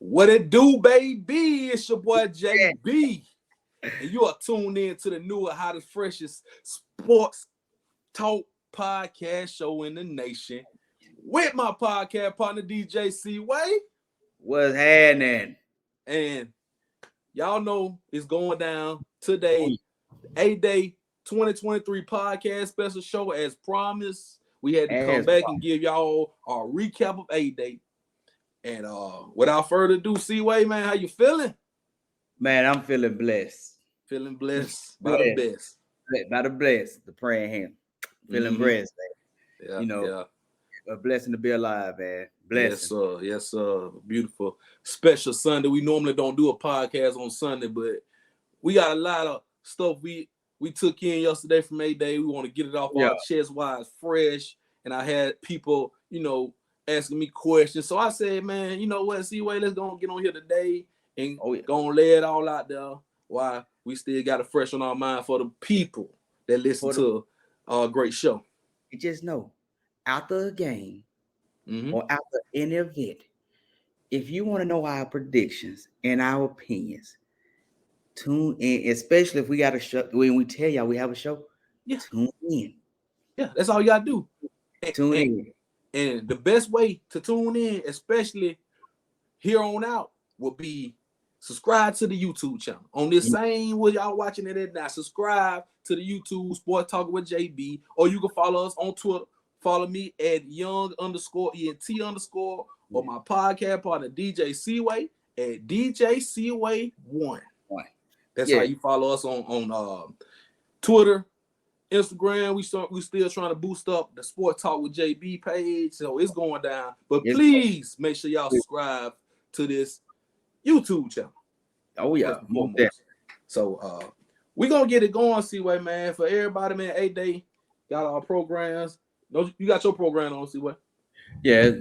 What it do, baby? It's your boy JB. And you are tuned in to the newest, hottest, freshest sports talk podcast show in the nation with my podcast partner, DJ C-Way. What's happening? And y'all know it's going down today, A-Day 2023 podcast special show. As promised, we had to come back and give y'all a recap of A-Day. And without further ado, C-Way, man, how you feeling? Man, I'm feeling blessed. Feeling blessed by the best. By the blessed, the praying hand. Feeling blessed, man. Yeah, a blessing to be alive, man. Blessing. Yes, sir. Beautiful. Special Sunday. We normally don't do a podcast on Sunday, but we got a lot of stuff we took in yesterday from A-Day. We want to get it off our chest while it's fresh. And I had people, asking me questions. So I said, man, you know what, C-Way, let's go get on here today and go and lay it all out there while we still got it fresh on our mind for the people that listen to our great show. You just know, after a game or after any event, if you want to know our predictions and our opinions, tune in, especially if we got a show. When we tell y'all we have a show, tune in. Yeah, that's all you got to do. Tune in. And the best way to tune in, especially here on out, will be subscribe to the YouTube channel. On this same way y'all watching it at now, subscribe to the YouTube Sport Talk with JB, or you can follow us on Twitter. Follow me at young_ENT_ or my podcast partner DJ C-Way at DJ C-Way1. That's how you follow us on Twitter. Instagram, we still trying to boost up the Sport Talk with JB page, so it's going down. But please make sure y'all subscribe to this YouTube channel. Oh yeah, so we gonna get it going, C-Way, man. For everybody, man, A-Day got our programs. You got your program on, C-Way? Yeah,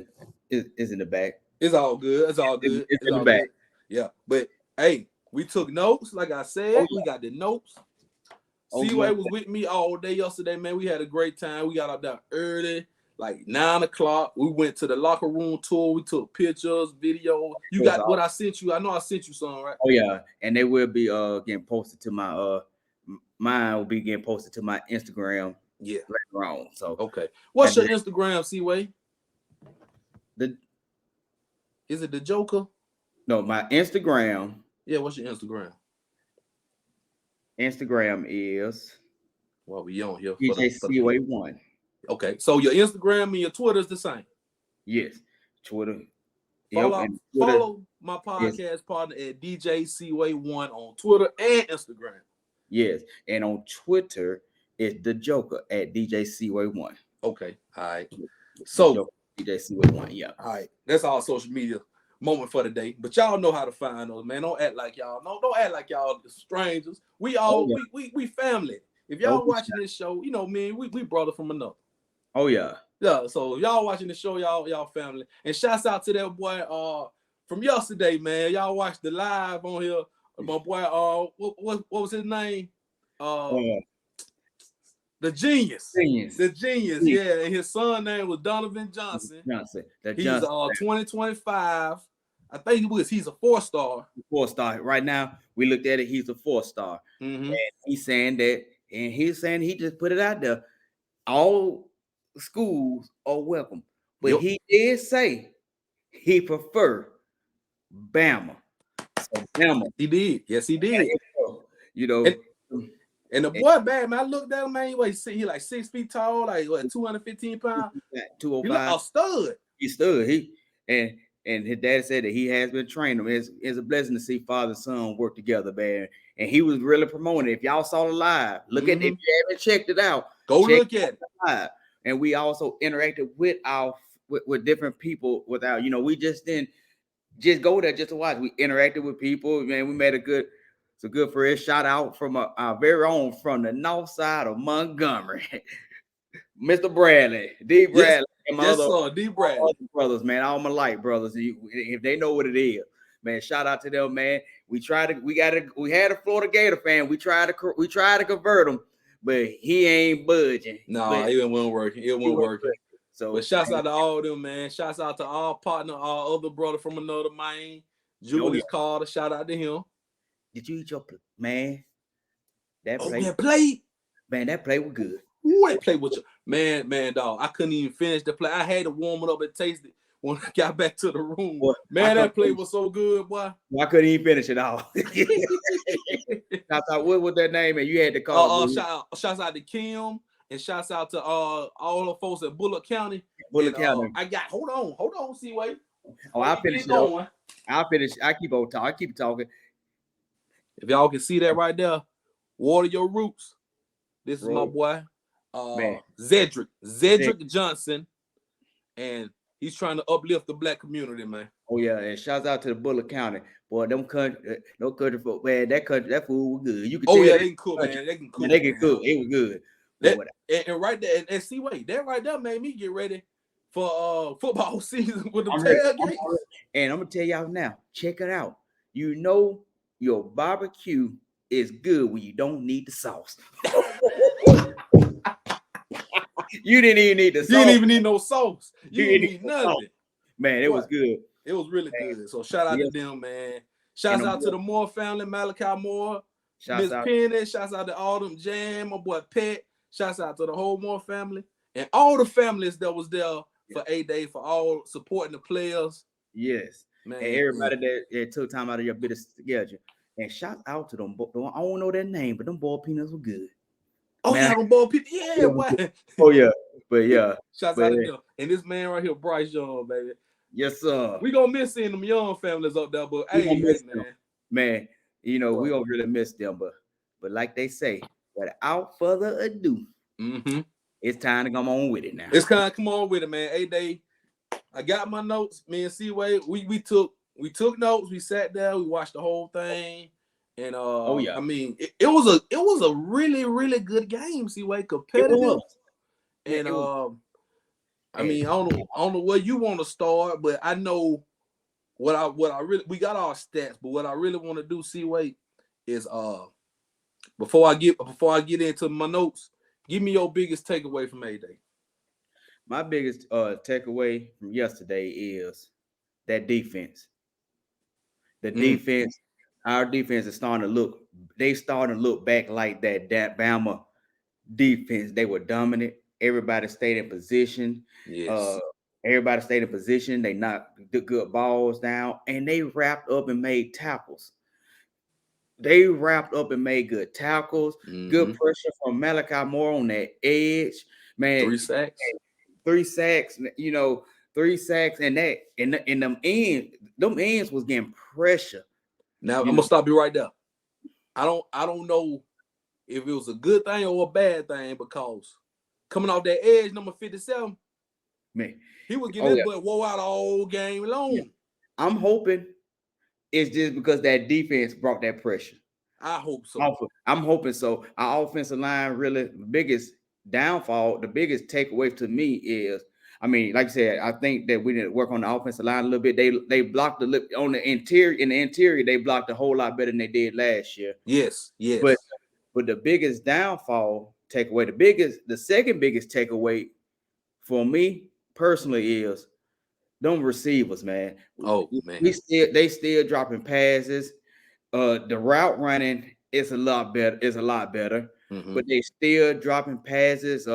it's in the back. It's all good. It's all good. It's in the back. Good. Yeah, but hey, we took notes. Like I said, we got the notes. C-Way was with me all day yesterday, man. We had a great time. We got out there early, like 9 o'clock. We went to the locker room tour. We took pictures, video. You got what I sent you. I know I sent you some, right? Oh yeah, and they will be getting posted to my mine will be getting posted to my Instagram. Yeah, later on. So okay, what's your Instagram, C-Way? Is it the Joker? No, my Instagram. Yeah, what's your Instagram? Instagram is we on here DJ C-Way1. Okay, so your Instagram and your Twitter is the same. Yes, Twitter. Follow my podcast partner at DJ C-Way1 on Twitter and Instagram. Yes, and on Twitter it's the Joker at DJ C-Way1. Okay, all right. So DJ C-Way1, yeah. All right, that's our social media moment for the day, but y'all know how to find us, man. Don't act like y'all strangers. We all we family. If y'all watching this show, man, we brother from another. Oh yeah. So y'all watching the show, y'all family. And shouts out to that boy from yesterday, man. Y'all watched the live on here. My boy what was his name? The Genius. The Genius, yeah. And his son name was Donovan Johnson. He's 2025. I think he's a 4-star. 4-star. Right now, we looked at it, he's a 4-star. And he's saying he just put it out there. All schools are welcome. But he did say he prefer BAMA. So BAMA. He did. Yes, he did. And the boy bad, man. I looked at him, man. He like 6 feet tall, like 215 pounds. 205. He like a stud. He stood. And his dad said that he has been training him. It's a blessing to see father and son work together, man. And he was really promoting it. If y'all saw the live, look at it. If you haven't checked it out, go look at it. Live. And we also interacted with with different people without, we just didn't just go there just to watch. We interacted with people, man. We made a good friend. Shout out from our very own from the north side of Montgomery, Mr. Bradley, D. Bradley. D. Bradley. Brothers, man, all my light brothers. If they know what it is, man, shout out to them, man. We had a Florida Gator fan. We tried to convert him, but he ain't budging. No, it wasn't working. It wasn't working. So, but shouts out to all of them, man. Shouts out to all partner, all other brother from another man. Julius Carter, shout out to him. Did you eat your man? That play, that play, man, that play was good. Ooh, that play with you, man, dog. I couldn't even finish the play. I had to warm it up and taste it when I got back to the room. Boy, man, that play was so good, boy. I couldn't even finish it all. I thought, what was that name? And you had to call. Shouts out to Kim and shouts out to all the folks at Bullock County. County. I got hold on, C-Way. Oh, I'll finish it going. I'll finish. I keep on talking. I keep talking. If y'all can see that right there, water your roots. This is my boy, Zedric Johnson, and he's trying to uplift the black community, man. Oh yeah, and shouts out to the Bullock County. Boy, them country, no country folk, man. That food was good. You can tell they can cook, man. They can cook. They can cook. It was good. And right there, and see, wait, that right there made me get ready for football season with the tailgate. And I'm gonna tell y'all now, check it out. You know your barbecue is good when you don't need the sauce. You didn't even need the sauce. You didn't even need no sauce. You didn't need nothing. Man, it was good. It was really good. So shout out to them, man. Shouts out to the Moore family, Malachi Moore, Miss Penny. Shouts out to all them Jam, my boy Pet. Shouts out to the whole Moore family and all the families that was there for A-Day, for all supporting the players. Yes. Man, and everybody that took time out of your bit of schedule. And shout out to them. I don't know their name, but them boiled peanuts were good. Oh, man, them boiled peanuts. Yeah, what? Oh, yeah. But yeah. Shouts out to them. And this man right here, Bryce Young, baby. Yes, sir. We gonna miss seeing them Young families up there, but hey, man, you know, we gonna really miss them. But like they say, without further ado, it's time to come on with it now. It's time to come on with it, man. A-Day. I got my notes. Me and C-Way, we took notes. We sat there. We watched the whole thing, and I mean, it was a really, really good game. C-Way, competitive, and I mean, I don't know where you want to start, but I know what I really, we got our stats, but what I really want to do, C-Way, is before I get into my notes, give me your biggest takeaway from A-Day. My biggest takeaway from yesterday is that defense. The defense, our defense is starting to look back like that BAMA defense. They were dominant. Everybody stayed in position. Yes. Everybody stayed in position. They knocked the good balls down, and they wrapped up and made tackles. They wrapped up and made good tackles. Good pressure from Malachi Moore on that edge. Man, 3 sacks. 3 sacks, you know, 3 sacks, and that and them ends was getting pressure. Now I'm gonna stop you right there. I don't know if it was a good thing or a bad thing, because coming off that edge, number 57, man, he was getting his butt wore out all game long. Yeah. I'm hoping it's just because that defense brought that pressure. I hope so. I'm hoping so. Our offensive line, really, the biggest downfall, the biggest takeaway to me is, I mean, like I said, I think that we need to work on the offensive line a little bit. They blocked on the interior. In the interior, they blocked a whole lot better than they did last year. Yes. But the biggest downfall takeaway, the second biggest takeaway for me personally is them receivers, man. Oh man, they still dropping passes. The route running is a lot better. But they still dropping passes.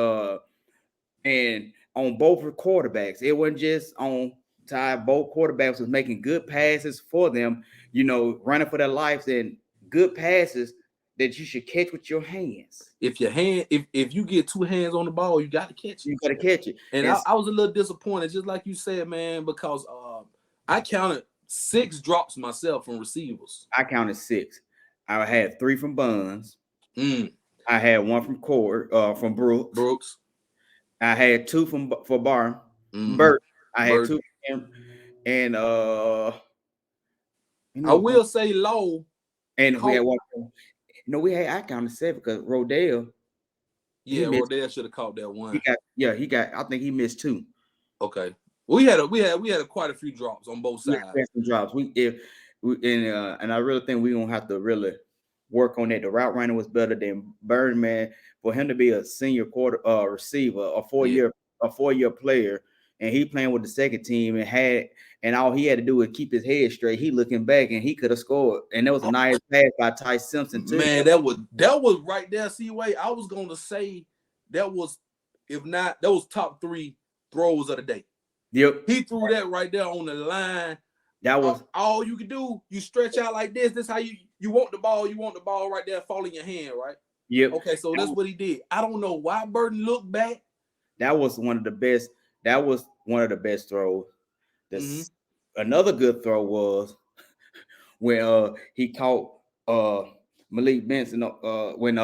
And on both quarterbacks, it wasn't just on Ty. Both quarterbacks was making good passes for them, you know, running for their lives, and good passes that you should catch with your hands. If you get 2 hands on the ball, you got to catch it. You got to catch it. And I was a little disappointed, just like you said, man, because I counted 6 drops myself from receivers. I counted 6. I had 3 from Buns. I had 1 from Brooks. I had 2 for Bar. Bert. I had 2 from him. And I will say Low. And we had 1. I counted 7 because Rodale. Yeah, Rodale should have caught that 1. He got. I think he missed 2. Okay. We had quite a few drops on both sides. Some drops. And I really think we're gonna have to really work on that. The route running was better than Birdman. For him to be a senior receiver, a 4-year player, and he playing with the second team and had and all he had to do was keep his head straight. He looking back, and he could have scored. And there was a nice pass by Ty Simpson too. Man, that was right there. See, wait, I was gonna say that was, if not, that was top 3 throws of the day. Yep, He threw that right there on the line. that was all you can do. You stretch out like this. This how you want the ball. You want the ball right there, fall in your hand, right? yep. Okay, so that's what he did. I don't know why Burton looked back. That was one of the best. That was one of the best throws. Another good throw was when he caught Malik Benson when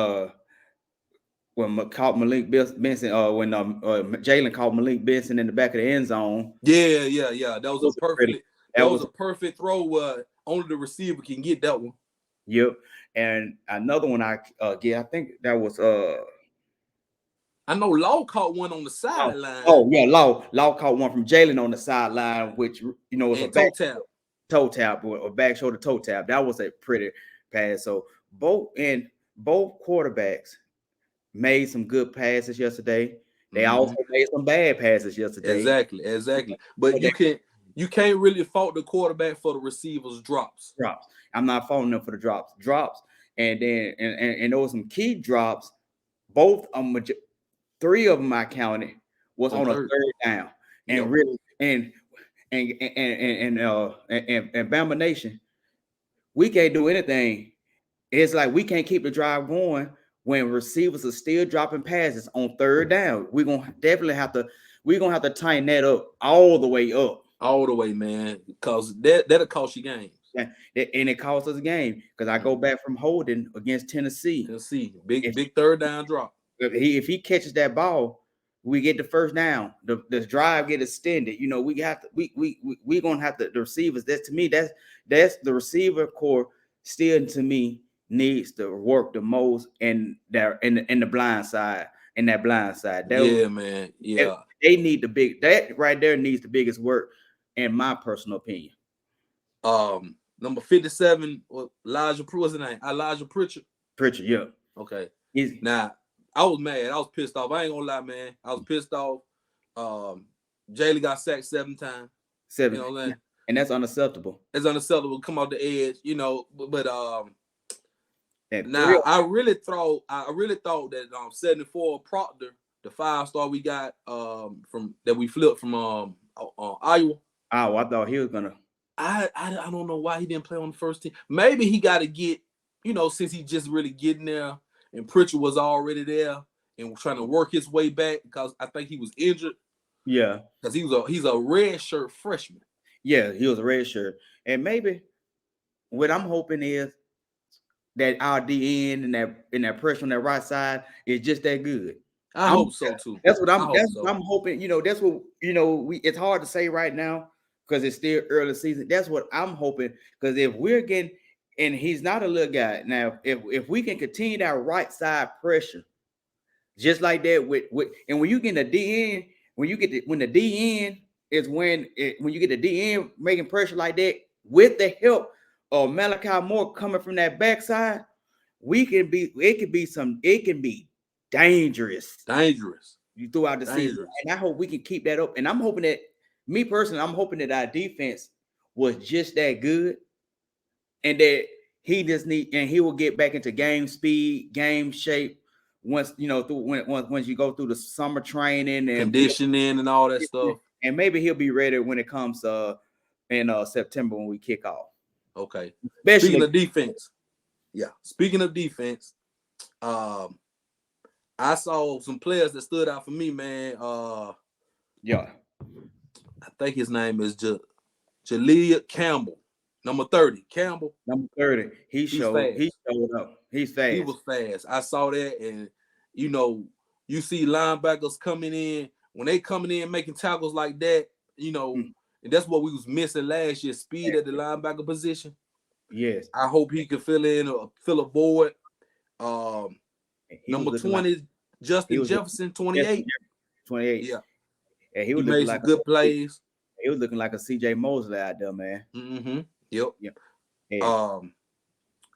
caught Malik Benson when Jalen caught Malik Benson in the back of the end zone. Yeah. That was a perfect throw. Only the receiver can get that one. Yep. And another one I think that was I know Law caught one on the sideline. Oh yeah, Law caught one from Jalen on the sideline, which was a toe tap or back shoulder toe tap. That was a pretty pass. So both quarterbacks made some good passes yesterday. They also made some bad passes yesterday. Exactly. But you can't really fault the quarterback for the receivers' drops. I'm not faulting them for the drops. And then and there was some key drops. Both 3 of them I counted was on a third down. And really and Bama Nation, we can't do anything. It's like we can't keep the drive going when receivers are still dropping passes on third down. We're gonna have to tighten that up all the way up. All the way, man, because that'll cost you games. Yeah, and it cost us a game because I go back from holding against Tennessee. Big third down drop. If he catches that ball, we get the first down. The drive get extended. We gonna have to the receivers. That's the receiver core still to me needs to work the most in the blind side. In that blind side. Man. Yeah. They need that right there needs the biggest work, in my personal opinion. Number 57, Elijah Pritchard. Yeah. Okay. Now, I was mad. I was pissed off. I ain't gonna lie, man. I was pissed off. Jalen got sacked 7 times. 7. You know what I'm saying? And that's unacceptable. It's unacceptable. Come off the edge, but now I really thought that 74 Proctor, the 5-star we got from that we flipped from Iowa. Oh, I thought he was gonna. I don't know why he didn't play on the first team. Maybe he got to get, since he just really getting there, and Pritchard was already there and trying to work his way back because I think he was injured. Yeah, because he's a red shirt freshman. Yeah, he was a red shirt, and maybe what I'm hoping is that our DN and that pressure on that right side is just that good. I hope so too. That's what I'm hoping. That's what it's hard to say right now because it's still early season. That's what I'm hoping. Because if we're getting, and he's not a little guy now, if we can continue that right side pressure, just like that and when you get the DN, when you get the DN making pressure like that with the help of Malachi Moore coming from that backside, it can be dangerous throughout the season. And I hope we can keep that up. And I'm hoping that I'm hoping that our defense was just that good, and that he will get back into game speed, game shape once once you go through the summer training and conditioning and all that stuff. And maybe he'll be ready when it comes in September when we kick off. Okay. Speaking of defense, I saw some players that stood out for me, man. I think his name is Jaleel Campbell, number 30. Campbell. Number 30. He showed up. He's fast. He was fast. I saw that, and you see linebackers coming in. When they coming in making tackles like that, and that's what we was missing last year, speed at the linebacker position. Yes. I hope he can fill a void. Number 20, Justin Jefferson, 28. 28. Yeah. And he made some good plays. He was looking like a CJ Mosley out there, man. Mm-hmm. Yep. Yeah.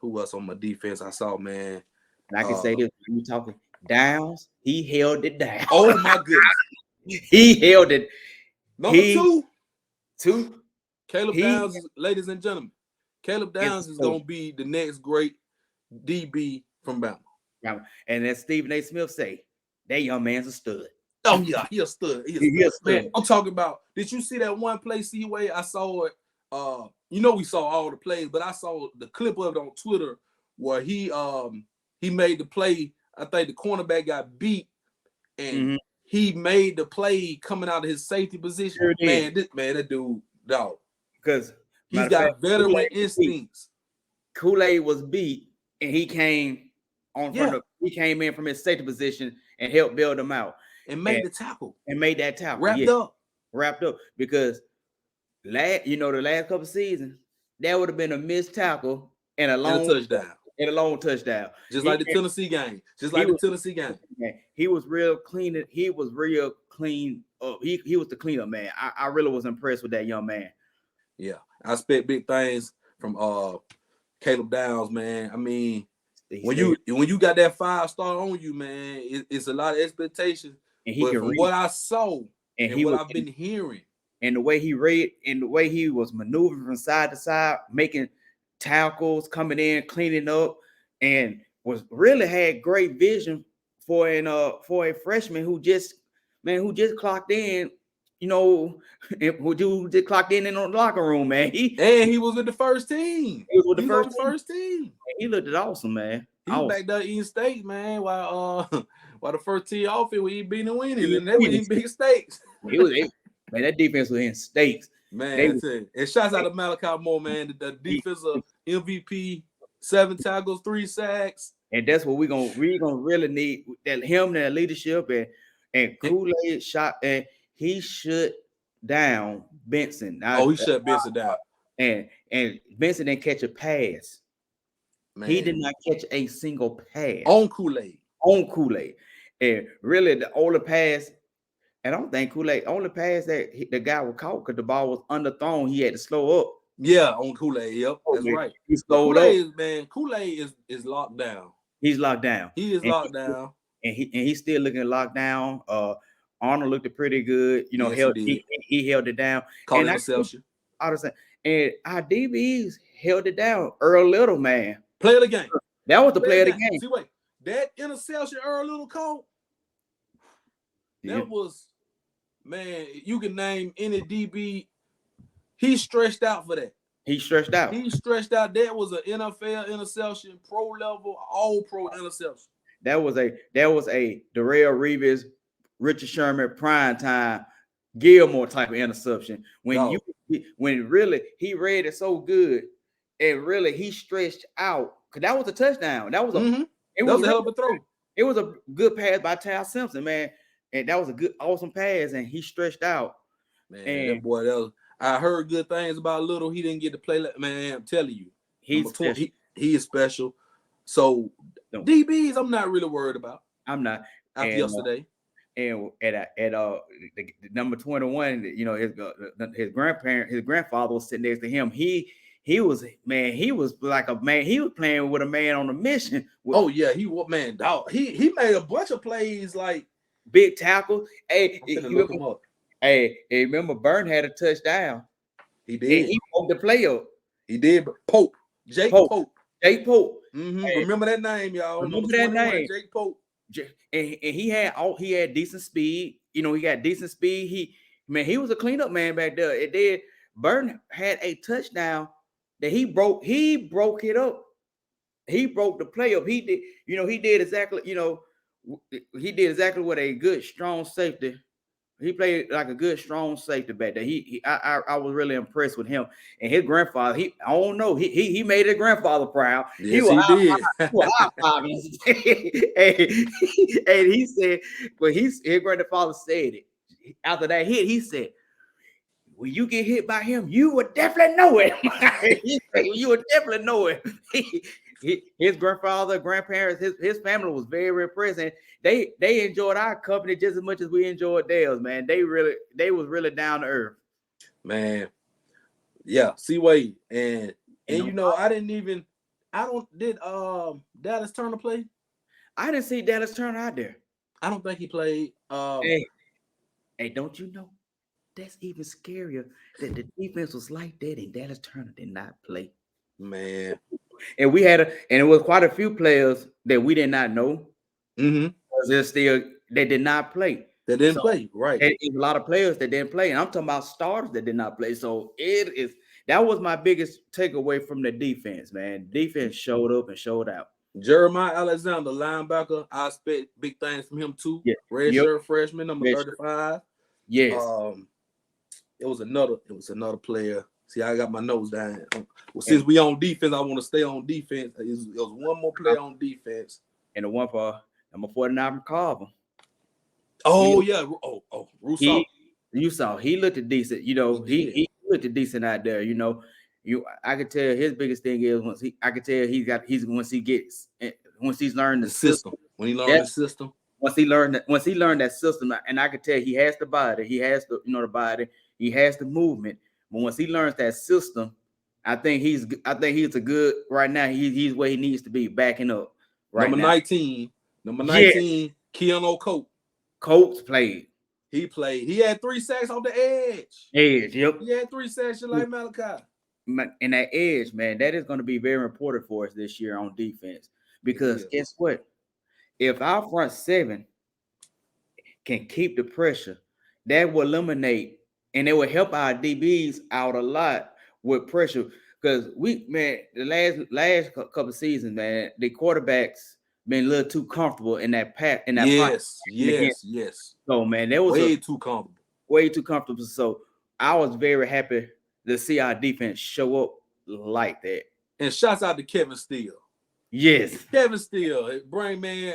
Who else on my defense I saw, man? And I can say this when you talking downs, he held it down. Oh my goodness. He held it. Number 2. Caleb Downs, ladies and gentlemen, Caleb Downs is gonna be the next great DB from Bama. And as Stephen A. Smith say, that young man's a stud. Oh yeah, he a stud. He a stud. Man, I'm talking about. Did you see that one play, C-Way? I saw it. We saw all the plays, but I saw the clip of it on Twitter where he made the play. I think the cornerback got beat, and he made the play coming out of his safety position. Sure that dude, dog. Because he's got veteran instincts. Kool-Aid was beat, and he came he came in from his safety position and helped build him out. And made the tackle. And made that tackle. Wrapped up. Because the last couple of seasons, that would have been a missed tackle and a long touchdown. And a long touchdown. Just like the Tennessee game. He was real clean. He was real clean up. He was the cleanup man. I really was impressed with that young man. Yeah. I expect big things from Caleb Downs, man. I mean, when you got that 5-star on you, man, it's a lot of expectations. And from what I saw and what I've been hearing. And the way he read and the way he was maneuvering from side to side, making tackles, coming in, cleaning up, and was really had great vision for a freshman who just clocked in, who just clocked in the locker room, man. He was with the first team. He was with the first team. He looked awesome, man. He was back there eating steaks, man, while the first team off it, we beating and winning, and they were eating big steaks. Man, that defense was in steaks. Man, and shouts out to Malachi Moore, man, the defensive MVP, 7 tackles, 3 sacks. And that's what we're gonna really need, that leadership and Kool-Aid shot, and he shut down Benson. He shut Benson down. And Benson didn't catch a pass. Man. He did not catch a single pass. On Kool-Aid. And really the only pass, and I don't think Kool-Aid, only pass that the guy was caught because the ball was underthrown. He had to slow up. Yeah, on Kool-Aid. Yep, that's right. He slowed up. Man, Kool-Aid is locked down. He's locked down. He is locked down. And he's still looking locked down. Arnold looked pretty good. He held it down. Caught an interception. And our DBs held it down. Earl Little, man. Play of the game. That was the play of the game. See, wait. That interception Earl Little caught, that was, man, you can name any DB. He stretched out for that. He stretched out. That was an NFL interception, pro level, all pro interception. That was a Darrell Reeves, Richard Sherman, prime time, Gilmore type of interception. When really he read it so good, and really he stretched out, because that was a touchdown. That was a hell of a throw. It was a good pass by Tal Simpson, man. And that was a good, awesome pass, and he stretched out. Man, that boy, I heard good things about Little. He didn't get to play. Man, I'm telling you, he is special. So DBs, I'm not really worried about. I'm not. After yesterday, and at the number 21, his grandfather was sitting next to him. He was like a man. He was playing with a man on a mission. He made a bunch of plays like big tackle. Remember Burn had a touchdown. He did. He broke the play up. He did. Jake Pope. Mm-hmm. Remember that name, y'all. Remember that name. Jake Pope. And he had decent speed. He got decent speed. He was a cleanup man back there. It did. Burn had a touchdown that he broke it up. He broke the play up. He did exactly what a good strong safety. He played like a good strong safety back there. I was really impressed with him. And his grandfather, he made his grandfather proud. Yes, he did. And he said, his grandfather said it. After that hit, he said, when you get hit by him, you would definitely know it. You would definitely know it. His grandfather, grandparents, his family was very impressed, and they enjoyed our company just as much as we enjoyed theirs, man. They was really down to earth, man. Yeah, C-Way, and did Dallas Turner play? I didn't see Dallas Turner out there. I don't think he played. Hey, don't you know? that's even scarier that the defense was like that and Dallas Turner did not play. Man. And it was quite a few players that we did not know. Mm-hmm. They did not play. They didn't So play, right. there's a lot of players that didn't play. And I'm talking about starters that did not play. So that was my biggest takeaway from the defense, man. Defense showed up and showed out. Jeremiah Alexander, linebacker. I expect big things from him too. Yeah. Red Yep. shirt freshman, number 35. Yes. It was another player. See, I got my nose down. Well, since we on defense, I want to stay on defense. It was one more player on defense. And the one for number 49, Carver. Oh, yeah. Rousseau. You saw he looked decent. You know, he looked decent out there. You know, I could tell his biggest thing is once he's learned the system. When he learned the system. Once he learned that system, and I could tell he has the body, he has the body, he has the movement. But once he learns that system, I think he's a good right now. He's where he needs to be, backing up. Right number now. 19, Keanu Coates. Coates played. He played. He had 3 sacks off the edge. Yep. He had 3 sacks just like Malachi. And that edge, man, that is going to be very important for us this year on defense. Because guess what? If our front seven can keep the pressure, that will eliminate and it will help our DBs out a lot with pressure. Because the last couple of seasons, man, the quarterbacks been a little too comfortable in that pack. Yes. So man, that was way too comfortable. So I was very happy to see our defense show up like that. And shouts out to Kevin Steele. Yes, Kevin Steele, brain man.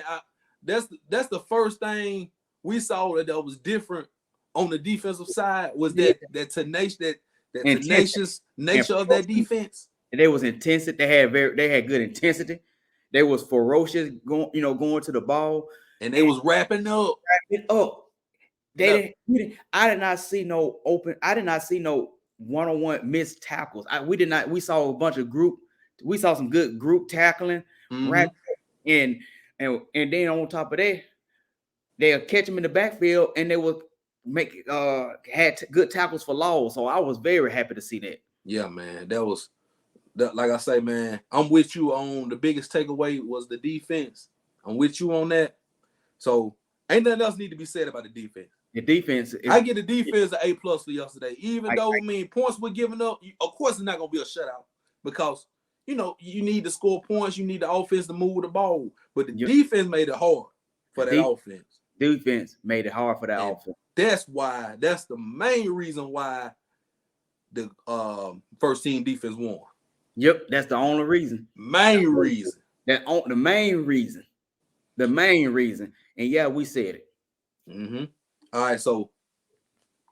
That's the first thing we saw that was different on the defensive side was that tenacious nature of that defense. And there was intensity. They had good intensity. They was ferocious going to the ball. And they was wrapping up. I did not see no one-on-one missed tackles. We saw a bunch of we saw some good group tackling, right? And then on top of that, they'll catch them in the backfield and they will had good tackles for loss. So I was very happy to see that. Yeah, man. Like I say, man, I'm with you on the biggest takeaway was the defense. I'm with you on that. So ain't nothing else need to be said about the defense. The defense. I get the defense an A+ for yesterday. Even though points were given up, of course it's not gonna be a shutout because you need to score points, you need the offense to move the ball. But the defense made it hard for that offense. Defense made it hard for that offense. That's the main reason why the first team defense won. Yep, that's the only reason. The main reason. And yeah, we said it. All right, so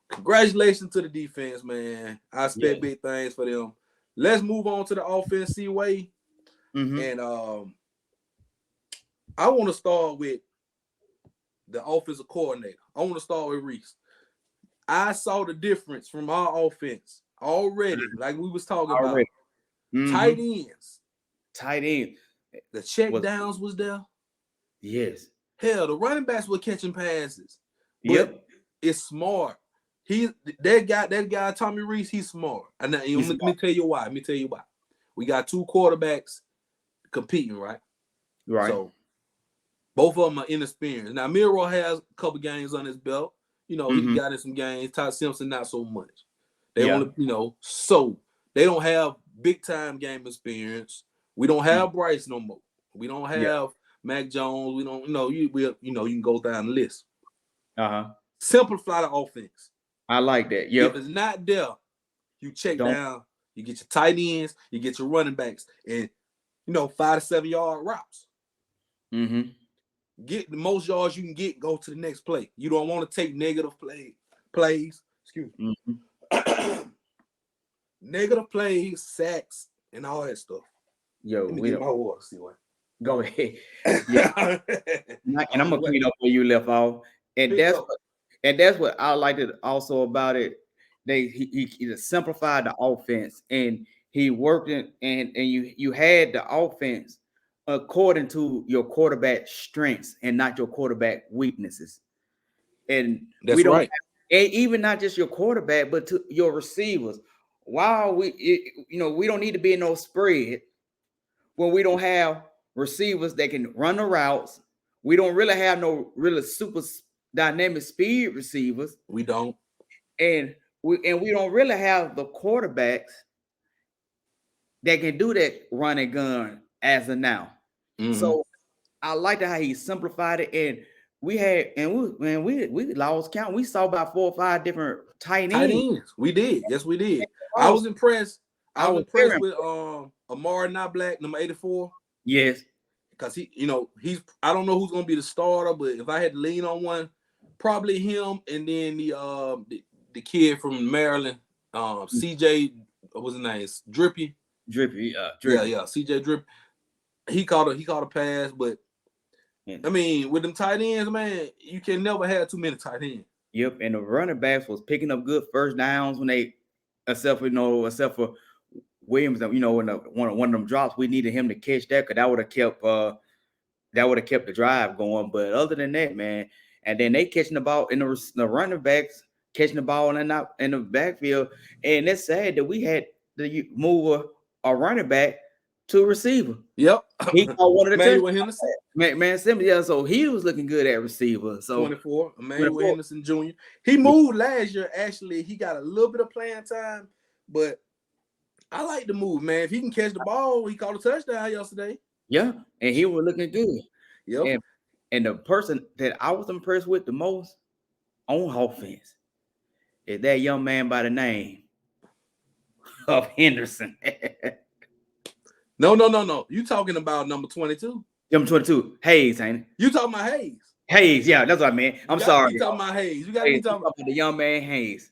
congratulations to the defense, man. I expect big things for them. Let's move on to the offense, C-Way. And I want to start with the offensive coordinator. I want to start with Reese. I saw the difference from our offense already, like we was talking about. Tight ends. The check downs was there. Yes. Hell, the running backs were catching passes. But it's smart. That guy, Tommy Reese, he's smart. And let me tell you why. We got 2 quarterbacks competing, right? Right. So both of them are inexperienced. Now, Miro has a couple games on his belt. He got in some games. Todd Simpson, not so much. They only, so they don't have big time game experience. We don't have Bryce no more. We don't have Mac Jones. We don't, you can go down the list. Simplify the offense. I like that. Yep. If it's not there, you check down, you get your tight ends, you get your running backs, and 5 to 7 yard routes. Get the most yards you can get, go to the next play. You don't want to take negative plays. Excuse me. Negative plays, sacks, and all that stuff. Yo, we get my water, see what. Go ahead. Yeah. And I'm gonna clean up where you left off. And that's what I liked it also about it. He simplified the offense and he worked it and you had the offense according to your quarterback strengths and not your quarterback weaknesses. And that's right. And even not just your quarterback, but to your receivers. Why we don't need to be in no spread when we don't have receivers that can run the routes. We don't really have no really super dynamic speed receivers. We don't. And we don't really have the quarterbacks that can do that run and gun as of now. So I like how he simplified it, and we lost count. We saw about 4 or 5 different tight ends. We did. Yes, we did. I was impressed. I was impressed with Amari Not Black, number 84. Yes. Because he's I don't know who's gonna be the starter, but if I had to lean on one, probably him, and then the kid from Maryland, CJ, what's his name? Drippy. Drippy. Yeah, CJ Drippy. He caught a pass, but I mean, with them tight ends, man, you can never have too many tight ends. Yep, and the running backs was picking up good first downs when they, except for Williams, in one of them drops, we needed him to catch that because that would have kept the drive going. But other than that, man, and then they catching the ball in the running backs catching the ball in the backfield, and it's sad that we had to move a running back to a receiver. Yep, he caught one of the Emmanuel Henderson. Man, Simmons, yeah. So he was looking good at receiver. So 24, Emmanuel Henderson Jr. He moved last year. Actually, he got a little bit of playing time, but I like the move, man. If he can catch the ball, he caught a touchdown yesterday. Yeah, and he was looking good. Yep. And the person that I was impressed with the most on offense is that young man by the name of Henderson. No. You talking about number 22? Number 22, Hayes, ain't it? You talking about Hayes? Hayes, yeah, that's what I meant. I'm sorry. You talking about Hayes? You got to be talking about the young man Hayes.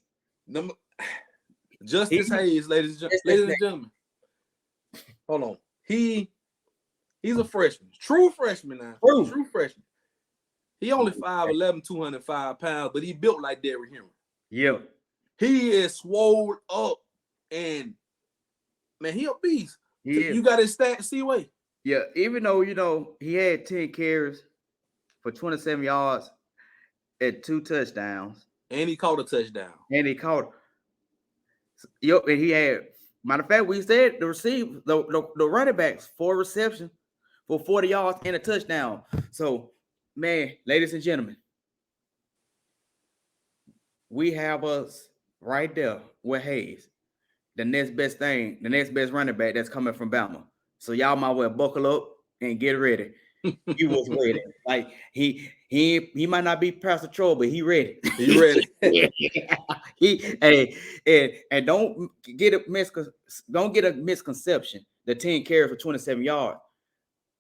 Justice Hayes, ladies and gentlemen. Hold on. He's a freshman. True freshman now. True freshman. He only 5'11", 205 pounds, but he built like Derrick Henry. Yeah. He is swole up, and man, he a beast. You got his stats, C-Way. Yeah, even though, he had 10 carries for 27 yards at 2 touchdowns. And he caught a touchdown. And he had, matter of fact, we said the running backs 4 receptions for 40 yards and a touchdown. So, man, ladies and gentlemen, we have us right there with Hayes, the next best running back that's coming from BAMA. So y'all might well buckle up and get ready. He was ready. Like he might not be Pastor Troll, but he ready. He ready. And don't get a misconception. The 10 carries for 27 yards.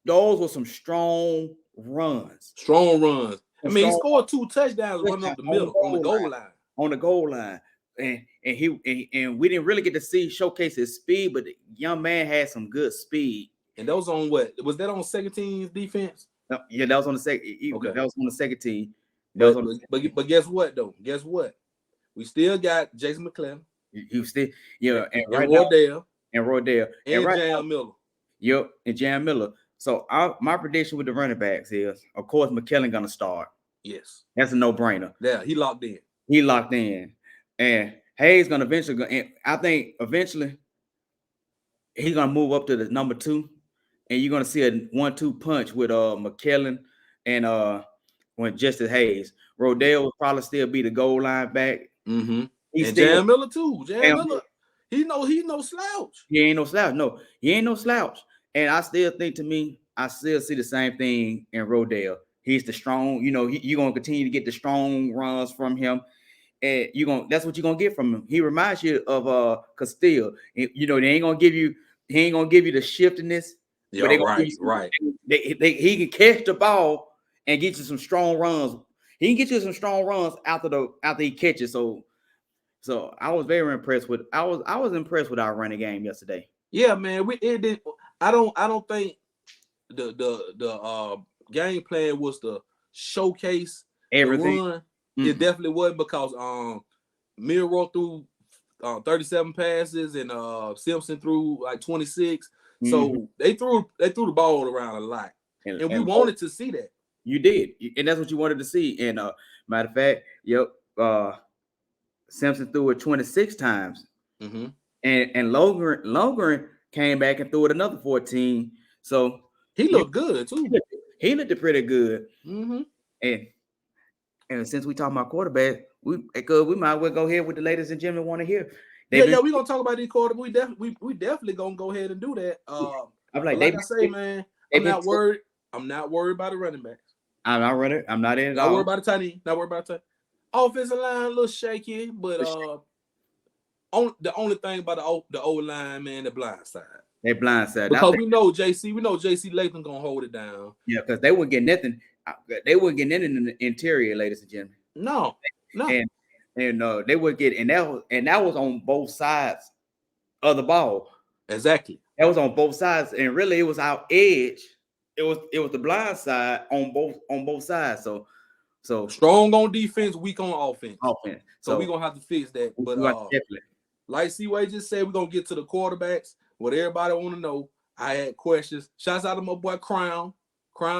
Those were some strong runs. I mean, he scored 2 touchdowns running up the middle on the goal line. On the goal line. And we didn't really get to showcase his speed, but the young man had some good speed. And that was on what? Was that on second team's defense? No, yeah, that was on the second. Okay. That was on the second team. But guess what though? Guess what? We still got Jason McClellan. You still, yeah, and Rodale. And Jam Miller. Yep, and Jam Miller. So my prediction with the running backs is, of course, McClellan gonna start. Yes, that's a no-brainer. Yeah, he locked in. And Hayes gonna eventually, and I think eventually he's gonna move up to the number 2, and you're gonna see a 1-2 punch with McClellan and when Justice Hayes. Rodale will probably still be the goal line back. Mm-hmm. And Jam Miller too. Jam Miller, he's no slouch. He ain't no slouch. No, he ain't no slouch. And I still see the same thing in Rodale. He's the strong. You're gonna continue to get the strong runs from him. And that's what you're gonna get from him. He reminds you of Castile. They ain't gonna give you the shiftiness. Yeah, right. He can catch the ball and get you some strong runs. He can get you some strong runs after he catches. So I was very impressed with. I was impressed with our running game yesterday. Yeah, man. I don't think the game plan was to showcase everything. The run. Mm-hmm. It definitely wasn't, because Milroe threw 37 passes and Simpson threw like 26. Mm-hmm. So they threw the ball around a lot, and we wanted to see that. You did, and that's what you wanted to see. And matter of fact, yep. Simpson threw it 26 times. Mm-hmm. And Longren came back and threw it another 14. So he looked good too. He looked pretty good. Mm-hmm. And since we talking about quarterback, we might as well go ahead with the ladies and gentlemen want to hear. We're gonna talk about these quarterbacks. We definitely gonna go ahead and do that. I'm like I say, man, I'm not worried. I'm not worried about the running backs. I'm not running. I'm not in at not all. Worried about the tight end. Not worried about the tight end. Offensive line a little shaky, but the only thing about the old line, man, the blind side. They blind side. Because we know JC Latham gonna hold it down. Yeah, because they wouldn't get nothing. They wouldn't get nothing in the interior, ladies and gentlemen. No. And they would get, and that was on both sides of the ball. Exactly. That was on both sides, and really it was our edge. It was the blind side on both sides. So strong on defense, weak on offense. So we're gonna have to fix that. But definitely, like C-Way just said, we're gonna get to the quarterbacks. What everybody want to know. I had questions. Shouts out to my boy Crown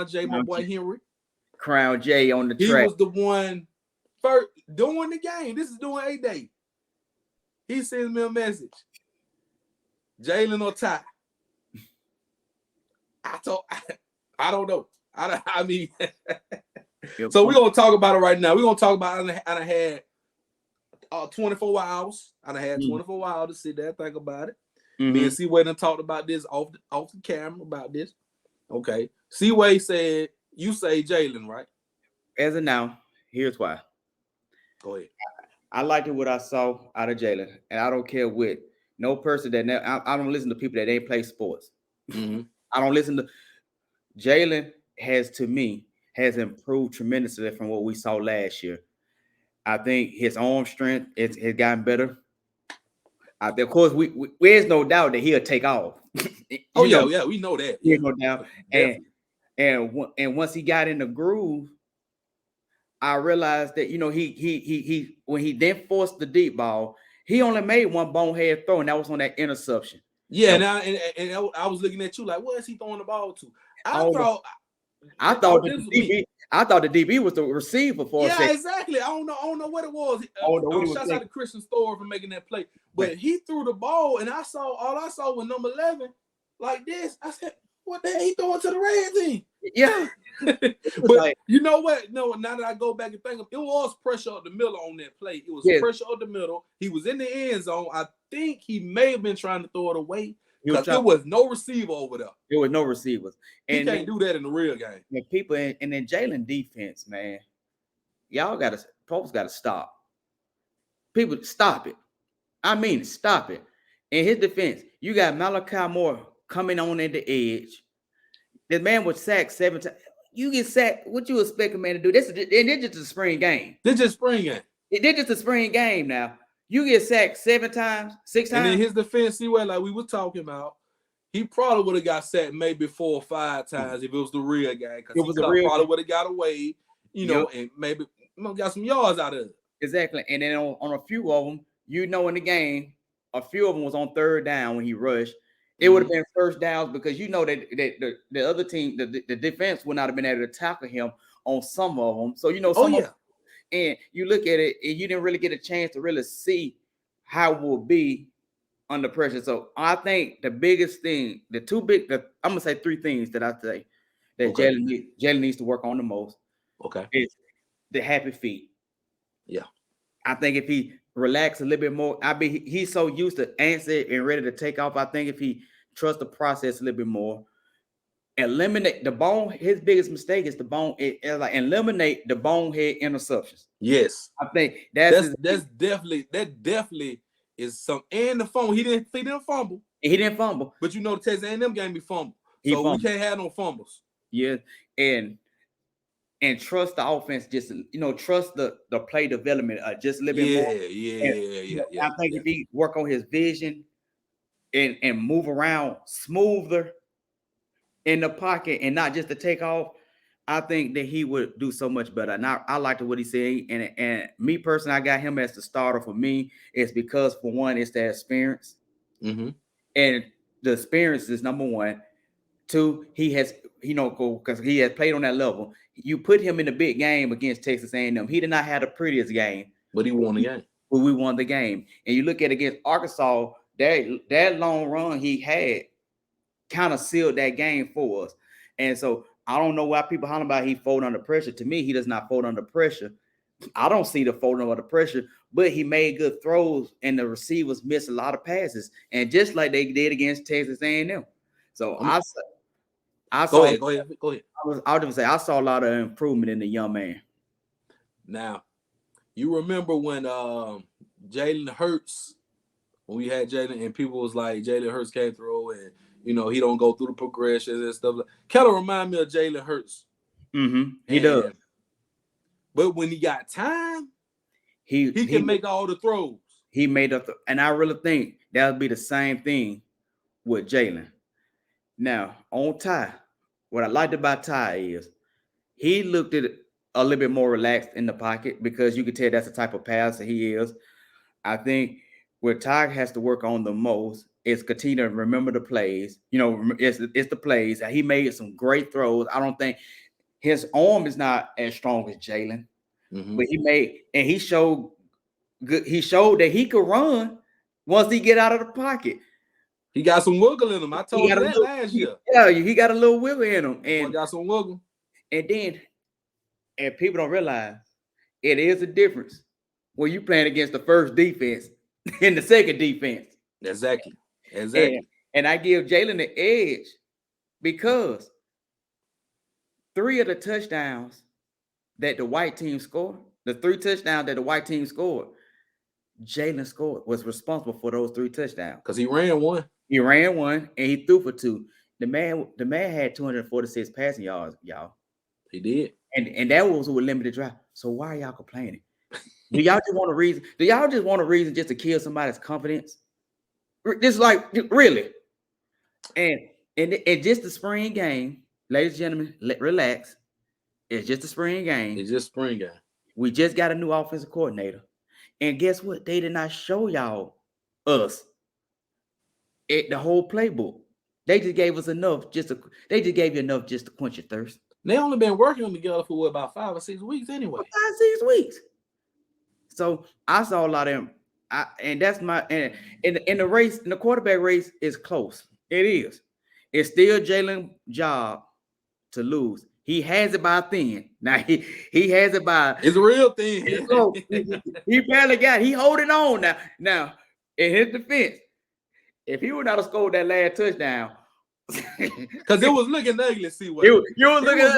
J, my boy Henry. Crown J on the track. He was the one first during the game. This is during A-Day. He sends me a message. Jalen or Ty? I don't know. I mean, so we're gonna talk about it right now. We're gonna talk about it. I had 24 hours. I had 24 hours to sit there and think about it. Me and C-Way done talked about this off the camera about this. Okay. C-Way said, you say Jalen, right? As of now, here's why. Go ahead. I liked what I saw out of Jalen, and I don't care what. No person that I don't listen to people that ain't play sports. Mm-hmm. I don't listen to. Jalen has improved tremendously from what we saw last year. I think his arm strength has gotten better. Of course, there's no doubt that he'll take off. Yeah, we know that. There's no doubt. And once he got in the groove, I realized that he when he then forced the deep ball, he only made one bonehead throw, and that was on that interception. Yeah, and I was looking at you like, where is he throwing the ball to? I thought the DB was the receiver for a second. Yeah, exactly. I don't know what it was. Shout out to Christian Storer for making that play. But he threw the ball, and all I saw was number 11 like this. I said, what the hell he throwing to the red team? Yeah. But you know what? No, now that I go back and think of it, was pressure up the middle on that play. It was pressure up the middle. He was in the end zone. I think he may have been trying to throw it away because there was no receiver over there. There was no receivers. And he can't do that in the real game. And people and then Jalen defense, man, folks gotta stop. People stop it. I mean, stop it. In his defense, you got Malachi Moore coming on at the edge. This man was sacked 7 times. You get sacked. What you expect a man to do? This is just a spring game. This just spring game. It's just a spring game now. You get sacked 7 times, 6 times. And in his defense, like we were talking about, he probably would have got sacked maybe 4 or 5 times if it was the real game. Because he probably would have got away, and maybe got some yards out of it. Exactly. And then on a few of them, in the game, a few of them was on 3rd down when he rushed. It would have been first downs because that the other team, the defense would not have been able to tackle him on some of them. So and you look at it, and you didn't really get a chance to really see how it will be under pressure. So I think the biggest thing, I'm gonna say 3 things that I say that Jalen needs to work on the most. Okay, is the happy feet. Yeah, I think if he relax a little bit more, he's so used to answer and ready to take off. I think if he trusts the process a little bit more, eliminate the bone. His biggest mistake is the bone. Eliminate the bonehead interceptions. Yes, I think that's definitely is some. And the fumble, he didn't fumble. He didn't fumble. But the Texas A&M game, he fumbled. We can't have no fumbles. Yeah, and trust the offense. Just trust the play development just a little bit more. Yeah. I think if he work on his vision and move around smoother in the pocket and not just to take off, I think that he would do so much better. And I liked what he said. And me personally, I got him as the starter for me. It's because, for one, it's the experience. Mm-hmm. And the experience is number 1. 2, he has, because he has played on that level. You put him in a big game against Texas A&M. He did not have the prettiest game. But he won the game. who we won the game. And you look at against Arkansas, that long run he had kind of sealed that game for us. And so I don't know why people holler about he fold under pressure. To me, he does not fold under pressure. I don't see the folding under pressure, but he made good throws, and the receivers missed a lot of passes, and just like they did against Texas A&M. So I saw. Go ahead. I was just say I saw a lot of improvement in the young man. Now, you remember when Jalen Hurts, when we had Jalen, and people was like Jalen Hurts can't throw, and he don't go through the progressions and stuff. Kind of remind me of Jalen Hurts. He does. But when he got time, he can make all the throws. He made up, and I really think that would be the same thing with Jalen. Now on Ty, what I liked about Ty is he looked at it a little bit more relaxed in the pocket because you could tell that's the type of passer he is. I think where Ty has to work on the most is continue to remember the plays. It's the plays. He made some great throws. I don't think his arm is not as strong as Jalen, but he showed good. He showed that he could run once he get out of the pocket. He got some wiggle in him. I told you that last year. Yeah, he got a little wiggle in him, and got some wiggle. And then, and people don't realize it is a difference when you playing against the first defense and the second defense. Exactly. And I give Jalen the edge because 3 of the touchdowns that the white team scored, the 3 touchdowns that the white team scored, Jalen scored, was responsible for those 3 touchdowns. Because he ran one. He ran one and he threw for 2. The man had 246 passing yards, y'all. He did. And that was with limited drive. So why are y'all complaining? Do y'all just want a reason? Do y'all just want a reason just to kill somebody's confidence? Just like really. And just the spring game, ladies and gentlemen, relax. It's just a spring game. It's just spring game. We just got a new offensive coordinator. And guess what? They did not show y'all us the whole playbook. They just gave us enough they just gave you enough just to quench your thirst. They only been working together for about 5 or 6 weeks anyway. 5 or 6 weeks. So I saw a lot of them. And that's my in the race, in the quarterback race is close. It is. It's still Jalen's job to lose. He has it by thin. Now he has it by. It's a real thing. He barely got. He holding on now. Now in his defense, if he would not have scored that last touchdown, because it was looking ugly. See what it was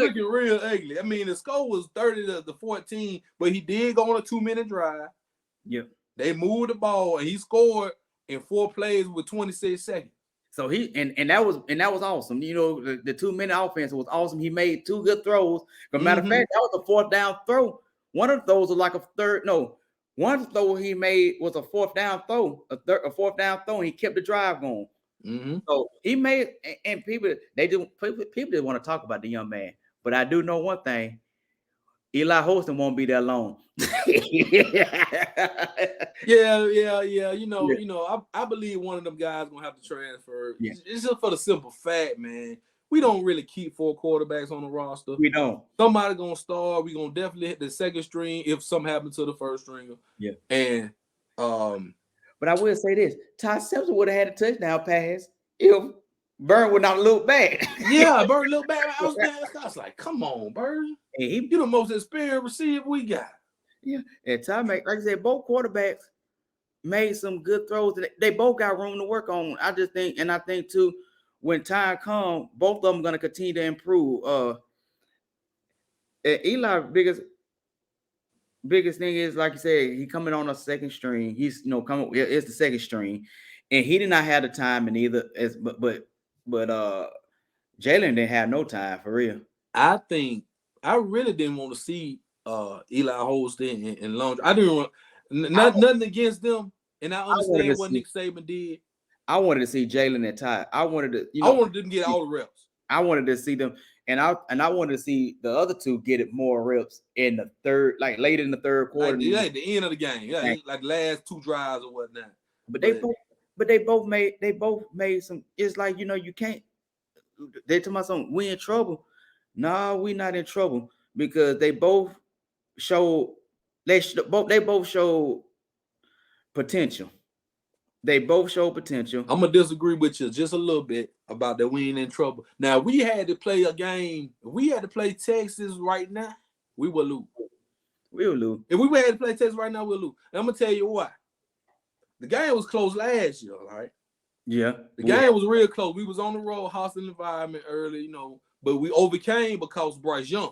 looking real ugly. I mean, the score was 30-14, but he did go on a 2-minute drive. Yep. They moved the ball and he scored in 4 plays with 26 seconds. So he and that was awesome. The 2-minute offense was awesome. He made 2 good throws. As a matter of fact, that was a 4th down throw. One of those was like one throw he made was a 4th down throw, a 4th down throw, and he kept the drive going. So he made, and people didn't want to talk about the young man, but I do know one thing: Eli Holston won't be there long. Yeah. I believe one of them guys gonna have to transfer. Yeah. It's just for the simple fact, man. We don't really keep 4 quarterbacks on the roster. We don't. Somebody gonna start. We gonna definitely hit the second string if something happens to the first stringer. Yeah. And but I will say this: Ty Simpson would have had a touchdown pass if Burn would not look back. Yeah, Burn looked back. I was like, come on, Burn. You the most experienced receiver we got. Yeah. And Ty, like I said, both quarterbacks made some good throws. They both got room to work on. I think too, when time comes, both of them going to continue to improve. Eli biggest thing is, like you said, he coming on a second string. He's coming. It's the second string, and he did not have the time in either. But Jalen didn't have no time for real. I think I really didn't want to see Eli Holston and Long. I didn't want nothing against them, and I understand what Nick Saban did. I wanted to see Jalen and Ty. I wanted them to get all the reps. I wanted to see them, and I wanted to see the other 2 get it more reps in the third, like late in the third quarter. Like the end of the game. Yeah, like last 2 drives or whatnot. But they both made some. It's like you can't. They talking about something. We in trouble. No, we not in trouble because they both showed. They both showed potential. They both show potential. I'm gonna disagree with you just a little bit about that. We ain't in trouble. Now we had to play a game. If we had to play Texas right now, we would lose. We'll lose. If we had to play Texas right now, we'll lose. And I'm gonna tell you why. The game was close last year, right? Yeah. The game was real close. We was on the road, hostile environment early, you know, but we overcame because Bryce Young.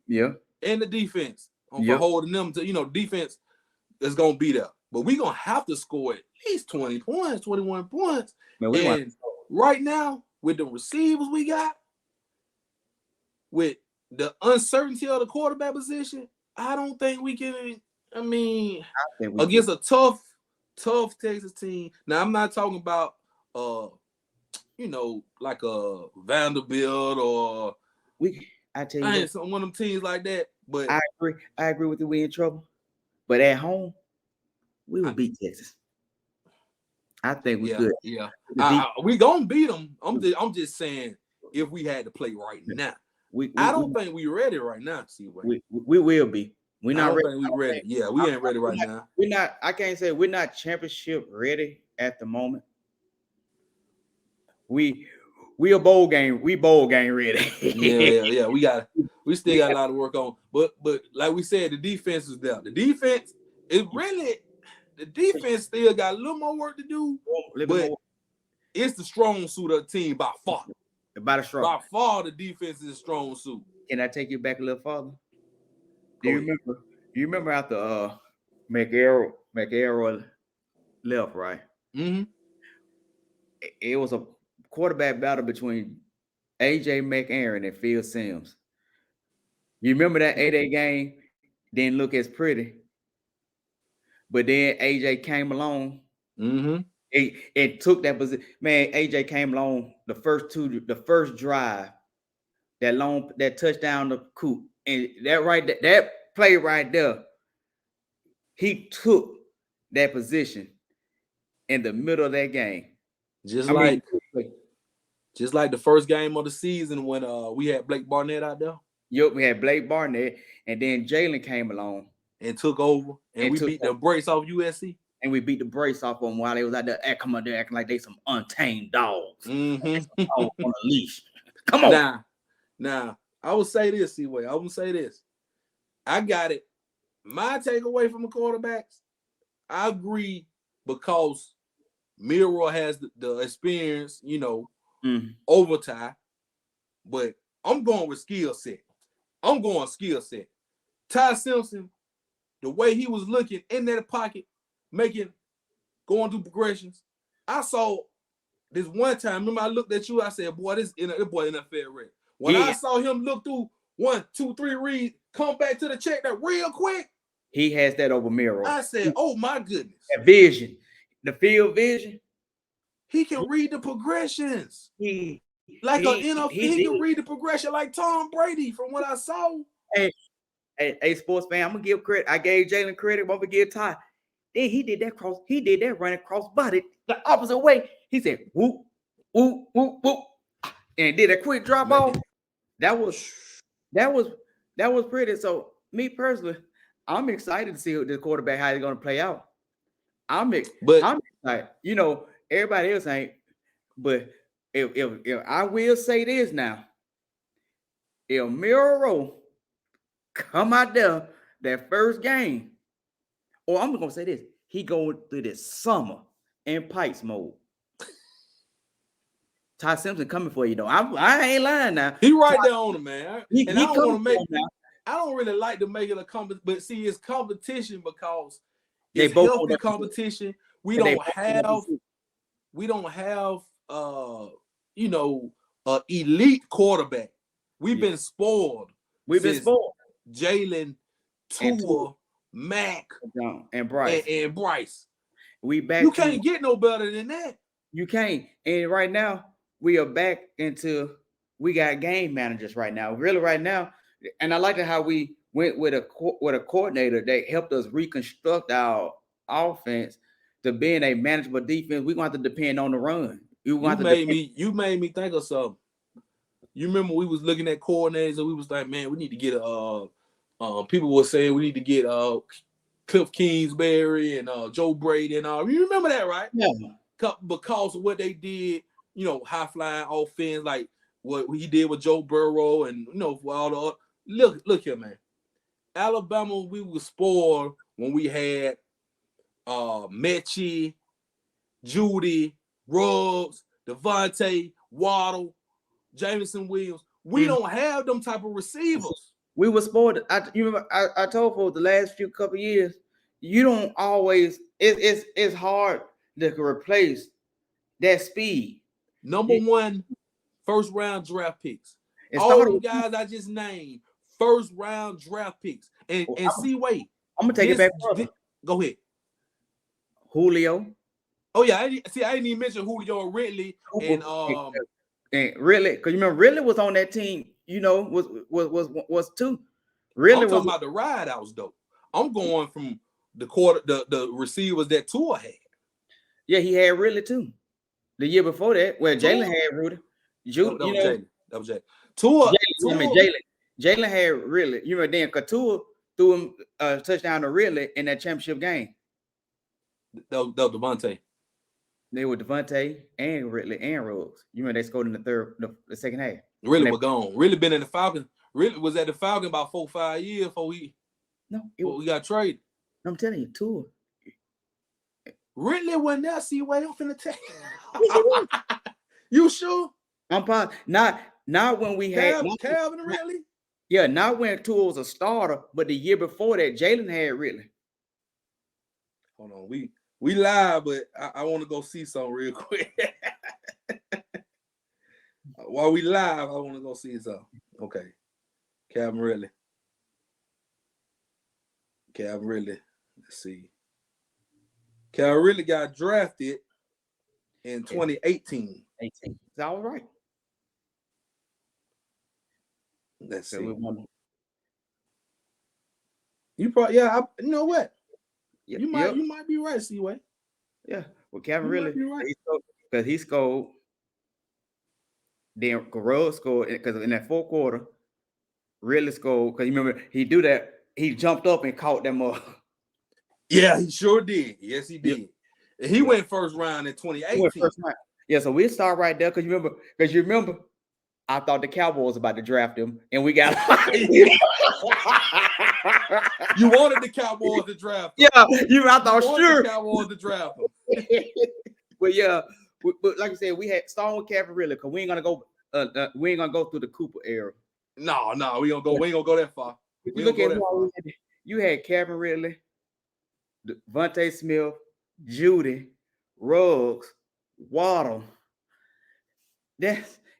Yeah. And the defense for holding them to, you know, defense is gonna be there. But we're gonna have to score at least 20 points, 21 points. Man, and right now, with the receivers we got, with the uncertainty of the quarterback position, I don't think we can. I mean, against a tough Texas team. Now, I'm not talking about you know, like a Vanderbilt or I tell you, one of them teams like that. But I agree with you. We in trouble. But at home, we will beat Texas. I think we could. Yeah, we gonna beat them. I'm just saying, if we had to play right now, I don't think we ready right now. See, we will be. We're not ready. We ready. Yeah, we ain't ready right now. We're not. I can't say we're not championship ready at the moment. We a bowl game. We bowl game ready. yeah. We still got a lot of work on. But like we said, the defense is there. The defense still got a little more work to do. But it's the strong suit of the team by far. By far, the defense is a strong suit. Can I take you back a little farther? Do you remember after McArrow left, right? Mm-hmm. It was a quarterback battle between AJ McArron and Phil Simms. You remember that 8-8 game didn't look as pretty, but then AJ came along. Mm-hmm. It took that position. Man, AJ came along the first drive, that touchdown to Coop, and that play right there, he took that position in the middle of that game. Just like the first game of the season when we had Blake Barnett out there. Yep, we had Blake Barnett, and then Jalen came along and took over, and we beat the brakes off USC. And we beat the brakes off them while they was out there acting like they some untamed dogs. Mm-hmm. On a leash. Come on. Now, I will say this, C-Way. I will say this. I got it. My takeaway from the quarterbacks, I agree, because Miro has the experience, you know, overtime. But I'm going with skill set. Ty Simpson, the way he was looking in that pocket, going through progressions. I saw this one time. Remember, I looked at you. I said, "Boy, this boy NFL ready." When I saw him look through 1, 2, 3 reads, come back to the check that real quick. He has that over Miro. I said, "Oh my goodness!" That vision, the field vision. He can read the progressions. He can read the progression like Tom Brady from what I saw. Hey, sports fan, I'm gonna give credit. I gave Jalen credit. I'm gonna give Ty. Then he did that running cross body the opposite way. He said, whoop, whoop, whoop, whoop, and did a quick drop off. That was pretty. So me personally, I'm excited to see the quarterback, how he's gonna play out. I'm excited. You know, everybody else ain't. But if I will say this now, if Miro come out there that first game, or I'm gonna say this, he going through this summer in Pikes mode. Ty Simpson coming for you though. I ain't lying now. He right there on him, man. I don't really like to make it a competition, but see, it's competition because it's healthy competition. We don't have you know, an elite quarterback. We've been spoiled. Jalen, Tua, Mac, and Bryce. You can't get no better than that. You can't. And right now, we are back into, we got game managers right now. Really right now. And I like how we went with a coordinator that helped us reconstruct our offense to being a manageable defense. We're going to have to depend on the run. You made me think of something. You remember we was looking at coordinators and we was like, man, we need to get people were saying we need to get Cliff Kingsbury and Joe Brady and all. You remember that, right? Yeah. Because of what they did, you know, high flying offense, like what he did with Joe Burrow, and you know, for all the look here, man. Alabama, we were spoiled when we had Mechie, Judy, Ruggs, Devontae, Waddle, Jameson Williams. We don't have them type of receivers. We were spoiled. You remember I told folks the last few couple years, you don't always. It's hard to replace that speed. Number one, first round draft picks. It All started them with- guys I just named, first round draft picks. And see, wait. I'm gonna take it back further. Go ahead. Julio. Oh yeah, I didn't even mention Julio Ridley and Ridley, because you remember Ridley was on that team. You know, was too. Ridley I'm talking about the ride outs though. I'm going from the receivers that Tua had. Yeah, he had Ridley too. The year before that, where Jalen had Rudy. That was Jalen. Tua. Jalen had Ridley. You remember then Couture threw him a touchdown to Ridley in that championship game. That was Devontae. They were Devontae and Ridley and Ruggs. You remember they scored in the second half. Ridley was gone. Ridley been in the Falcons. Ridley was at the Falcons about 4-5 years before we got traded. I'm telling you, Tua. Ridley wasn't there. See, wait, I'm finna tell you. You sure? I'm positive. Not when we had Calvin Ridley. Yeah, not when Tua was a starter, but the year before that, Jalen had Ridley. Hold on, we live, but I want to go see something real quick. While we live, I want to go see something. Okay, Calvin Ridley. Let's see. Calvin Ridley got drafted in 2018. Is that all right? Let's see. You probably you know what? You might be right, C-Way. Yeah. Well, Calvin Ridley, because he scored. Then Ruggs scored because in that fourth quarter, Ridley scored because you remember he do that. He jumped up and caught them up. Yeah, he sure did. Yes, he did. Yep. He went first round in 2018. Yeah, so we start right there because you remember, I thought the Cowboys about to draft him, and we got. You wanted the Cowboys to draft him. Yeah, I thought sure the Cowboys to draft him. But yeah, but like I said, we had starting with Calvin Ridley because we ain't gonna go. We ain't gonna go through the Cooper era. No, we ain't gonna go that far. You look at you had Calvin Ridley, Devontae Smith, Judy, Ruggs, Waddle.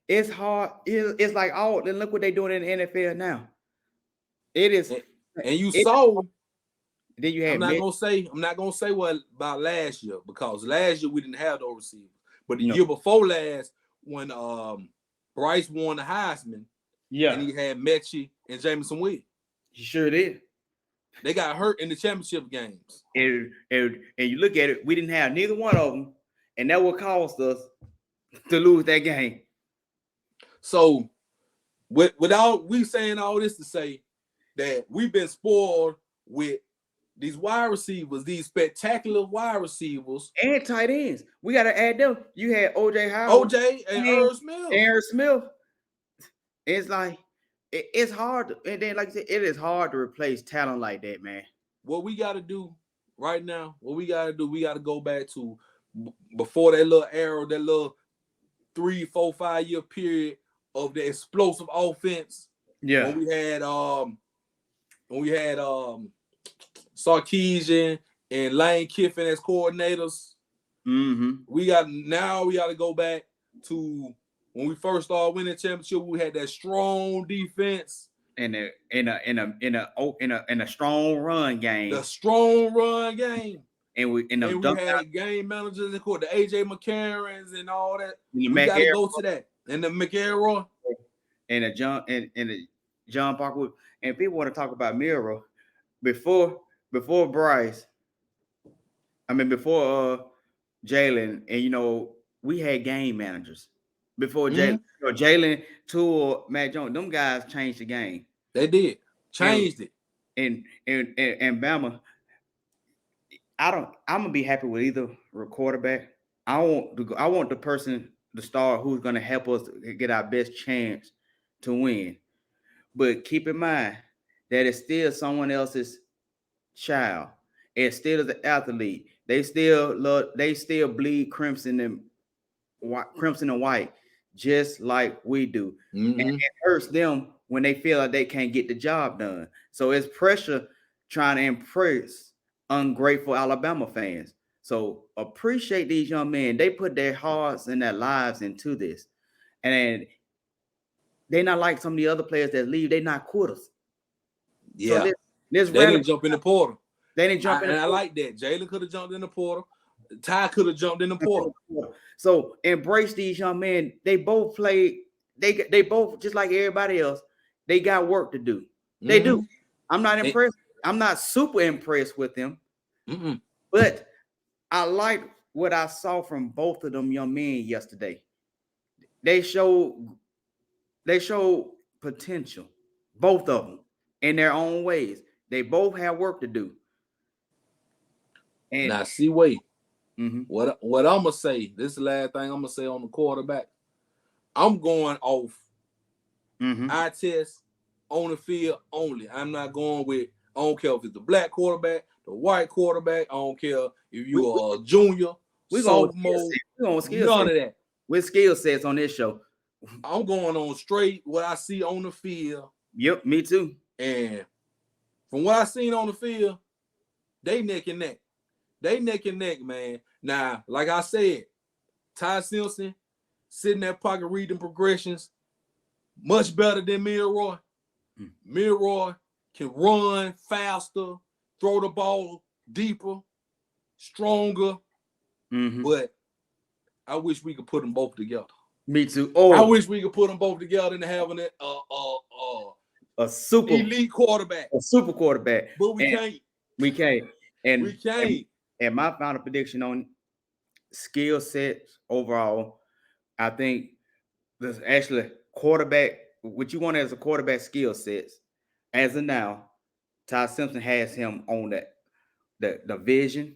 It's hard. It's like then look what they're doing in the NFL now. It is, and you saw. Then you had. I'm not gonna say what about last year because last year we didn't have those receivers, but the year before last when Bryce won the Heisman, and he had Mechie and Jameson Williams. He sure did. They got hurt in the championship games. And you look at it, we didn't have neither one of them, and that what caused us to lose that game. So, without we saying all this to say that we've been spoiled with these wide receivers, these spectacular wide receivers. And tight ends. We got to add them. You had O.J. Howard. and Aaron Smith. Aaron Smith. It's like, it's hard. And then, like I said, it is hard to replace talent like that, man. What we got to do right now, we got to go back to before that little era, that little 3, 4, 5 year period of the explosive offense. Yeah. When we had Sarkisian and Lane Kiffin as coordinators. Mm-hmm. We got to go back to when we first started winning the championship. We had that strong defense and a strong run game. The strong run game. And we had game managers, of course, the AJ McCarrons and all that. We got to go to that. And the McElroy. And the John Parker. And people want to talk about Miro before Bryce. Before Jalen, and we had game managers before Jalen. Jalen, Tua, Matt Jones, them guys changed the game. They did. Changed it. And BAMA, I'm gonna be happy with either quarterback. I want the person, the star, who's gonna help us get our best chance to win. But keep in mind that it's still someone else's child. It's still as an athlete. They still bleed crimson and white, just like we do. And it hurts them when they feel like they can't get the job done. So it's pressure trying to impress ungrateful Alabama fans. So appreciate these young men. They put their hearts and their lives into this. And they're not like some of the other players that leave. They're not quitters. Yeah. So let's they didn't jump in the portal. They didn't jump in the portal. I like that. Jalen could have jumped in the portal. Ty could have jumped in the portal. So embrace these young men. They both played. They both, just like everybody else, they got work to do. They do. I'm not impressed. I'm not super impressed with them. But I like what I saw from both of them young men yesterday. They showed potential, both of them, in their own ways. They both have work to do. And now, see, wait. What I'm gonna say? This is the last thing I'm gonna say on the quarterback. I'm going off eye test on the field only. I'm not going with. I don't care if it's the black quarterback, the white quarterback. I don't care if you're a junior, sophomore. None of that. With skill sets on this show. I'm going on straight what I see on the field. Yep, me too. And from what I seen on the field, they neck and neck. They neck and neck, man. Now, like I said, Ty Simpson sitting in that pocket reading progressions, much better than Milroy. Milroy can run faster, throw the ball deeper, stronger. But I wish we could put them both together. Me too. I wish we could put them both together and having a super elite quarterback, a super quarterback. But we can't. We can't. And we can't. And my final prediction on skill sets overall, I think there's actually quarterback. What you want as a quarterback skill sets, as of now, Ty Simpson has him on the vision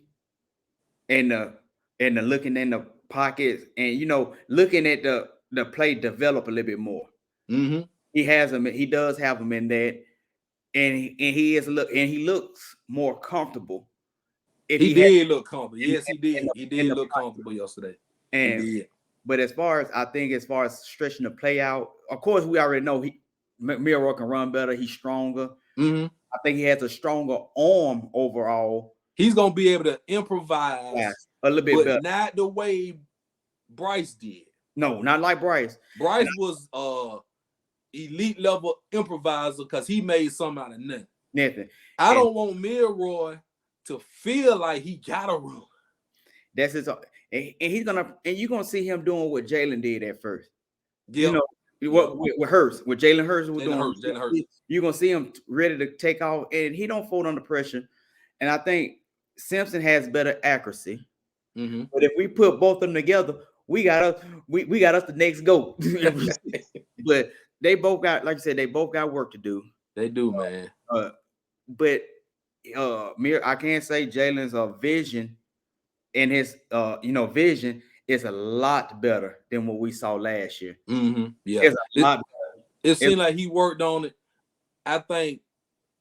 and the looking in the pockets and looking at the play develop a little bit more. He has him. He does have him in that, and he looks more comfortable. He did look comfortable. Yes, he did. He did look comfortable yesterday. But as far as stretching the play out, of course, we already know Milroy can run better. He's stronger. I think he has a stronger arm overall. He's gonna be able to improvise a little bit better, not the way Bryce did. No, not like Bryce. Bryce was elite level improviser because he made something out of nothing. I don't want Milroy to feel like he gotta run. That's his, and you're gonna see him doing what Jalen did at first. Yeah, with Hurts, what Jalen Hurts was doing. Jalen Hurts. You're gonna see him ready to take off, and he don't fold under pressure. And I think Simpson has better accuracy. But if we put both of them together, we got us the next GOAT. But they both got, like you said, they both got work to do. They do, man. But I can't say Jalen's vision and his vision is a lot better than what we saw last year. Yeah, it's a lot better. It seemed like he worked on it. I think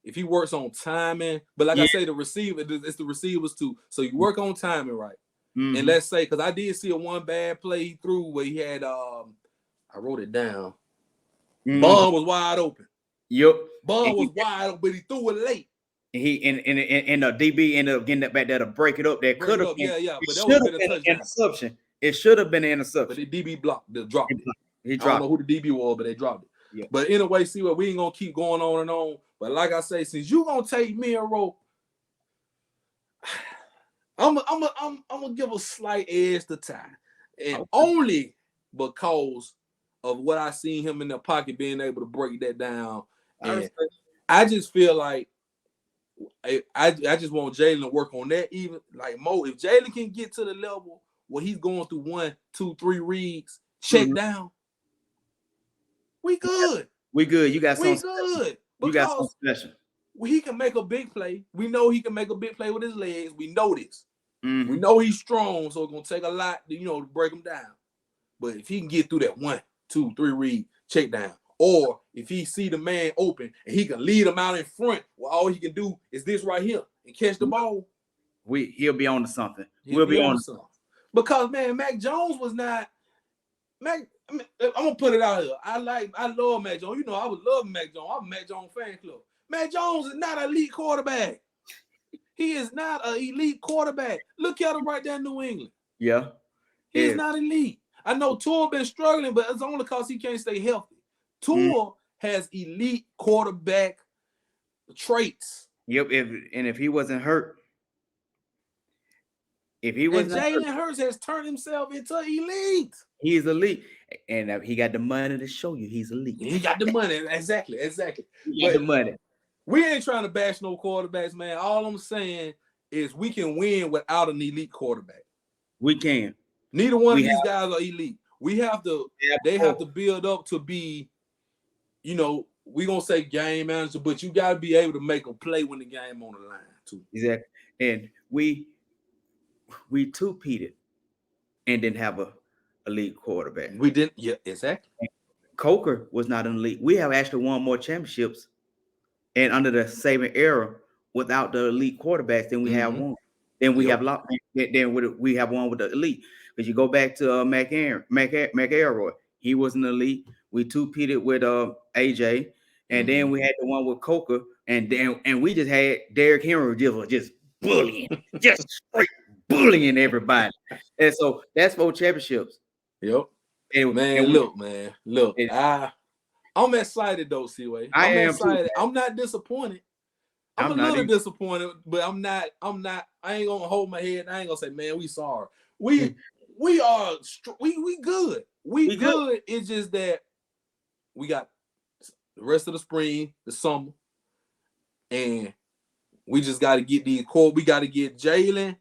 if he works on timing, but like I say, it's the receivers too. So you work on timing right. And let's say, because I did see one bad play he threw where he had I wrote it down. Ball was wide open. Yep. Ball was wide open, but he threw it late. And the DB ended up getting that back there to break it up. That could have been, but that would have been an interception. It should have been an interception. But the DB blocked, dropped it. He dropped. I don't know who the DB was, but they dropped it. Yeah. But anyway, see what we ain't gonna keep going on and on. But like I say, since you gonna take me a rope, I'm gonna give a slight edge to Ty, and only because of what I seen him in the pocket being able to break that down. And I just feel like I just want Jalen to work on that even like more. If Jalen can get to the level where he's going through 1, 2, 3 reads, check down, we good. We good. You got something good. You got something special. he can make a big play. We know he can make a big play with his legs. We know this. Mm-hmm. We know he's strong, so it's gonna take a lot, to break him down. But if he can get through that 1, 2, 3 read check down, or if he see the man open and he can lead him out in front, well, all he can do is this right here and catch the ball. He'll be on to something. We'll be on to something. Because man, Mac Jones was not Mac. I'm gonna put it out here. I love Mac Jones. I would love Mac Jones. I'm a Mac Jones fan club. Mac Jones is not an elite quarterback. He is not an elite quarterback. Look at him right there in New England. Yeah. He's not elite. I know Tua been struggling, but it's only because he can't stay healthy. Tua has elite quarterback traits. Yep. If he wasn't hurt, Jalen Hurts has turned himself into elite. He's elite, and he got the money to show you he's elite. He got the money, exactly. He got the money. We ain't trying to bash no quarterbacks, man. All I'm saying is we can win without an elite quarterback. We can. Neither one of these guys are elite. We have to. They have to build up to be. We gonna say game manager, but you got to be able to make a play when the game on the line too. Exactly, and we two-peated and didn't have a elite quarterback. We didn't. Yeah, exactly. Coker was not an elite. We have actually won more championships, and under the Saban era, without the elite quarterbacks, then we have won. Then we have lost. Then we have one with the elite. Because you go back to McElroy, he was an elite. We two-peated with AJ, and then we had the one with Coker, and we just had Derrick Henry just bullying, just straight bullying everybody. And so that's 4 championships. Yep. Look. I'm excited though, C-Way. I'm excited. I'm not disappointed. I'm a little disappointed, but I'm not. I ain't gonna hold my head. I ain't gonna say, man, we sorry. We good. We good. It's just that we got the rest of the spring, the summer, and we just got to get these core. We got to get Jalen,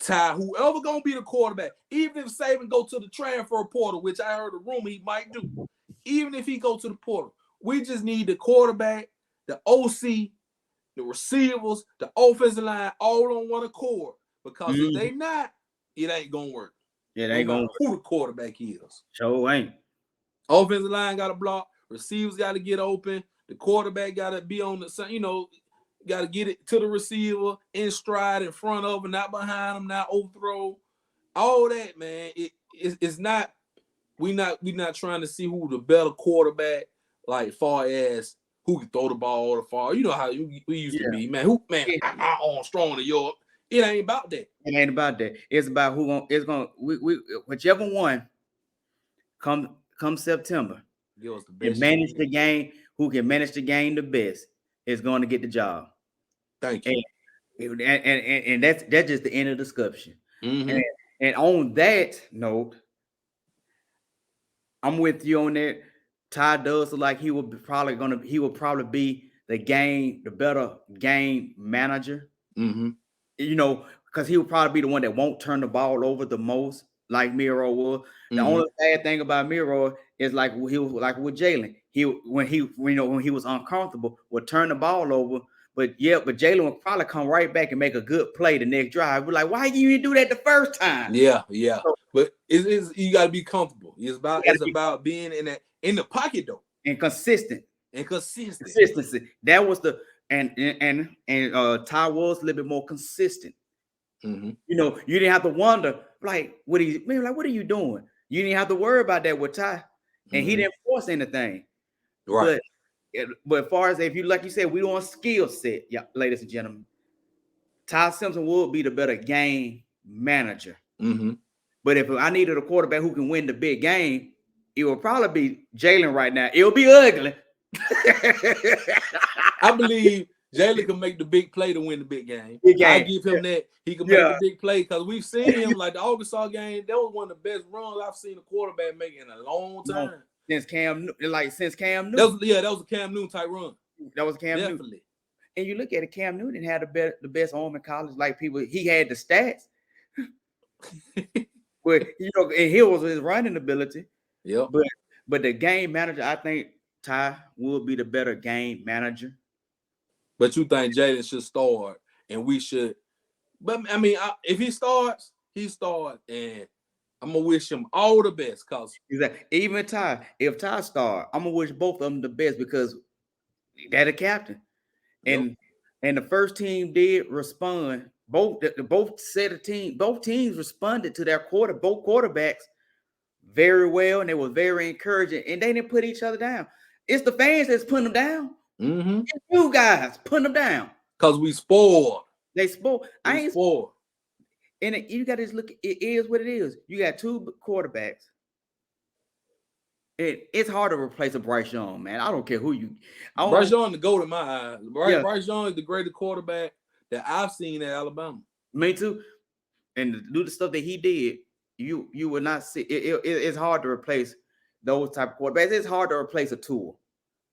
Ty, whoever gonna be the quarterback. Even if Saban go to the transfer portal, which I heard a rumor he might do. Even if he go to the portal, we just need the quarterback, the OC, the receivers, the offensive line, all on one accord. Because if they not, it ain't gonna work. It ain't gonna work. Who the quarterback is. Sure ain't. Offensive line got to block. Receivers got to get open. The quarterback got to be on the, got to get it to the receiver in stride, in front of him, not behind him, not overthrow. All that, man. It's not. We not trying to see who the better quarterback, like far as who can throw the ball or far. You know how we used to be, man. My arm strong to yours. It ain't about that. It ain't about that. It's about whichever one come September. Give us the best. Manage the game. Who can manage the game the best is going to get the job. Thank you. And that's just the end of the discussion. And on that note, I'm with you on that. Ty does look like he will probably be the better game manager. Because he would probably be the one that won't turn the ball over the most, like Miro was. The only bad thing about Miro is like he was like with Jalen. When he was uncomfortable, would turn the ball over. But Jalen would probably come right back and make a good play the next drive. We're like, why you didn't do that the first time? Yeah. So, but you got to be comfortable. It's about being in the pocket though, and consistent. Consistency. That was the and Ty was a little bit more consistent. You didn't have to wonder like what are you doing? You didn't have to worry about that with Ty, and he didn't force anything. Right. But as far as if you like you said, we don't skill set, ladies and gentlemen. Ty Simpson would be the better game manager. But if I needed a quarterback who can win the big game, it would probably be Jalen right now. It'll be ugly. I believe Jalen can make the big play to win the big game. I give him that. He can make the big play because we've seen him like the Arkansas game. That was one of the best runs I've seen a quarterback make in a long time. Since Cam Newton. That was a Cam Newton type run. That was Cam Newton. And you look at it, Cam Newton had the best arm in college. Like he had the stats. But and he was his running ability. Yeah. But the game manager, I think Ty will be the better game manager. But you think Jalen should start, and we should? But I mean, if he starts, and I'm gonna wish him all the best. Cause Exactly. Even Ty, if Ty start, I'm gonna wish both of them the best because they're the captain. yep. And the first team did respond. Both set of team, both teams responded to their both quarterbacks very well, and they were very encouraging, and they didn't put each other down. It's the fans that's putting them down. Mm-hmm. It's you guys putting them down. Cause we spoiled. They spoke. I ain't spoiled. And you got to look. It is what it is. You got two quarterbacks. It's hard to replace a Bryce Young, man. I don't care who you. Bryce Young the GOAT in my eyes. Bryce Young is the greatest quarterback that I've seen at Alabama. Me too. And to do the stuff that he did, you will not see. It's hard to replace those type of quarterbacks. It's hard to replace a Tua.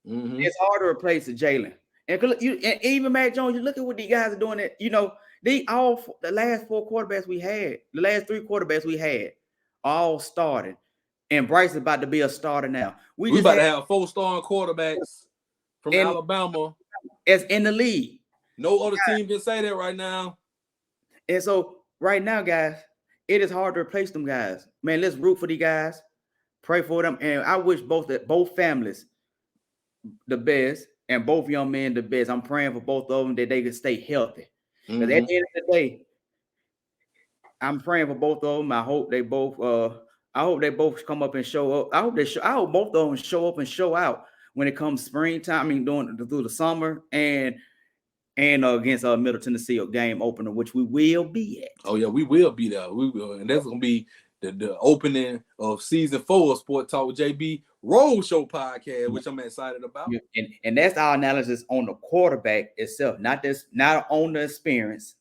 Mm-hmm. It's hard to replace a Jalen. And even Mac Jones, you look at what these guys are doing. That the last four quarterbacks we had, the last three quarterbacks we had, all started. And Bryce is about to be a starter now. We about to have 4-star quarterbacks from Alabama. As in the league. No other team can say that right now. And so right now, guys, it is hard to replace them guys. Man, let's root for these guys. Pray for them. And I wish both families the best and both young men the best. I'm praying for both of them that they can stay healthy. Because at the end of the day, I'm praying for both of them. I hope they both come up and show up. I hope both of them show up and show out when it comes springtime. I mean, through the summer and against Middle Tennessee game opener, which we will be at. Oh yeah, we will be there. We will, and that's gonna be the opening of season 4 of Sport Talk with JB Road Show podcast, which I'm excited about. Yeah. And that's our analysis on the quarterback itself, not on the experience.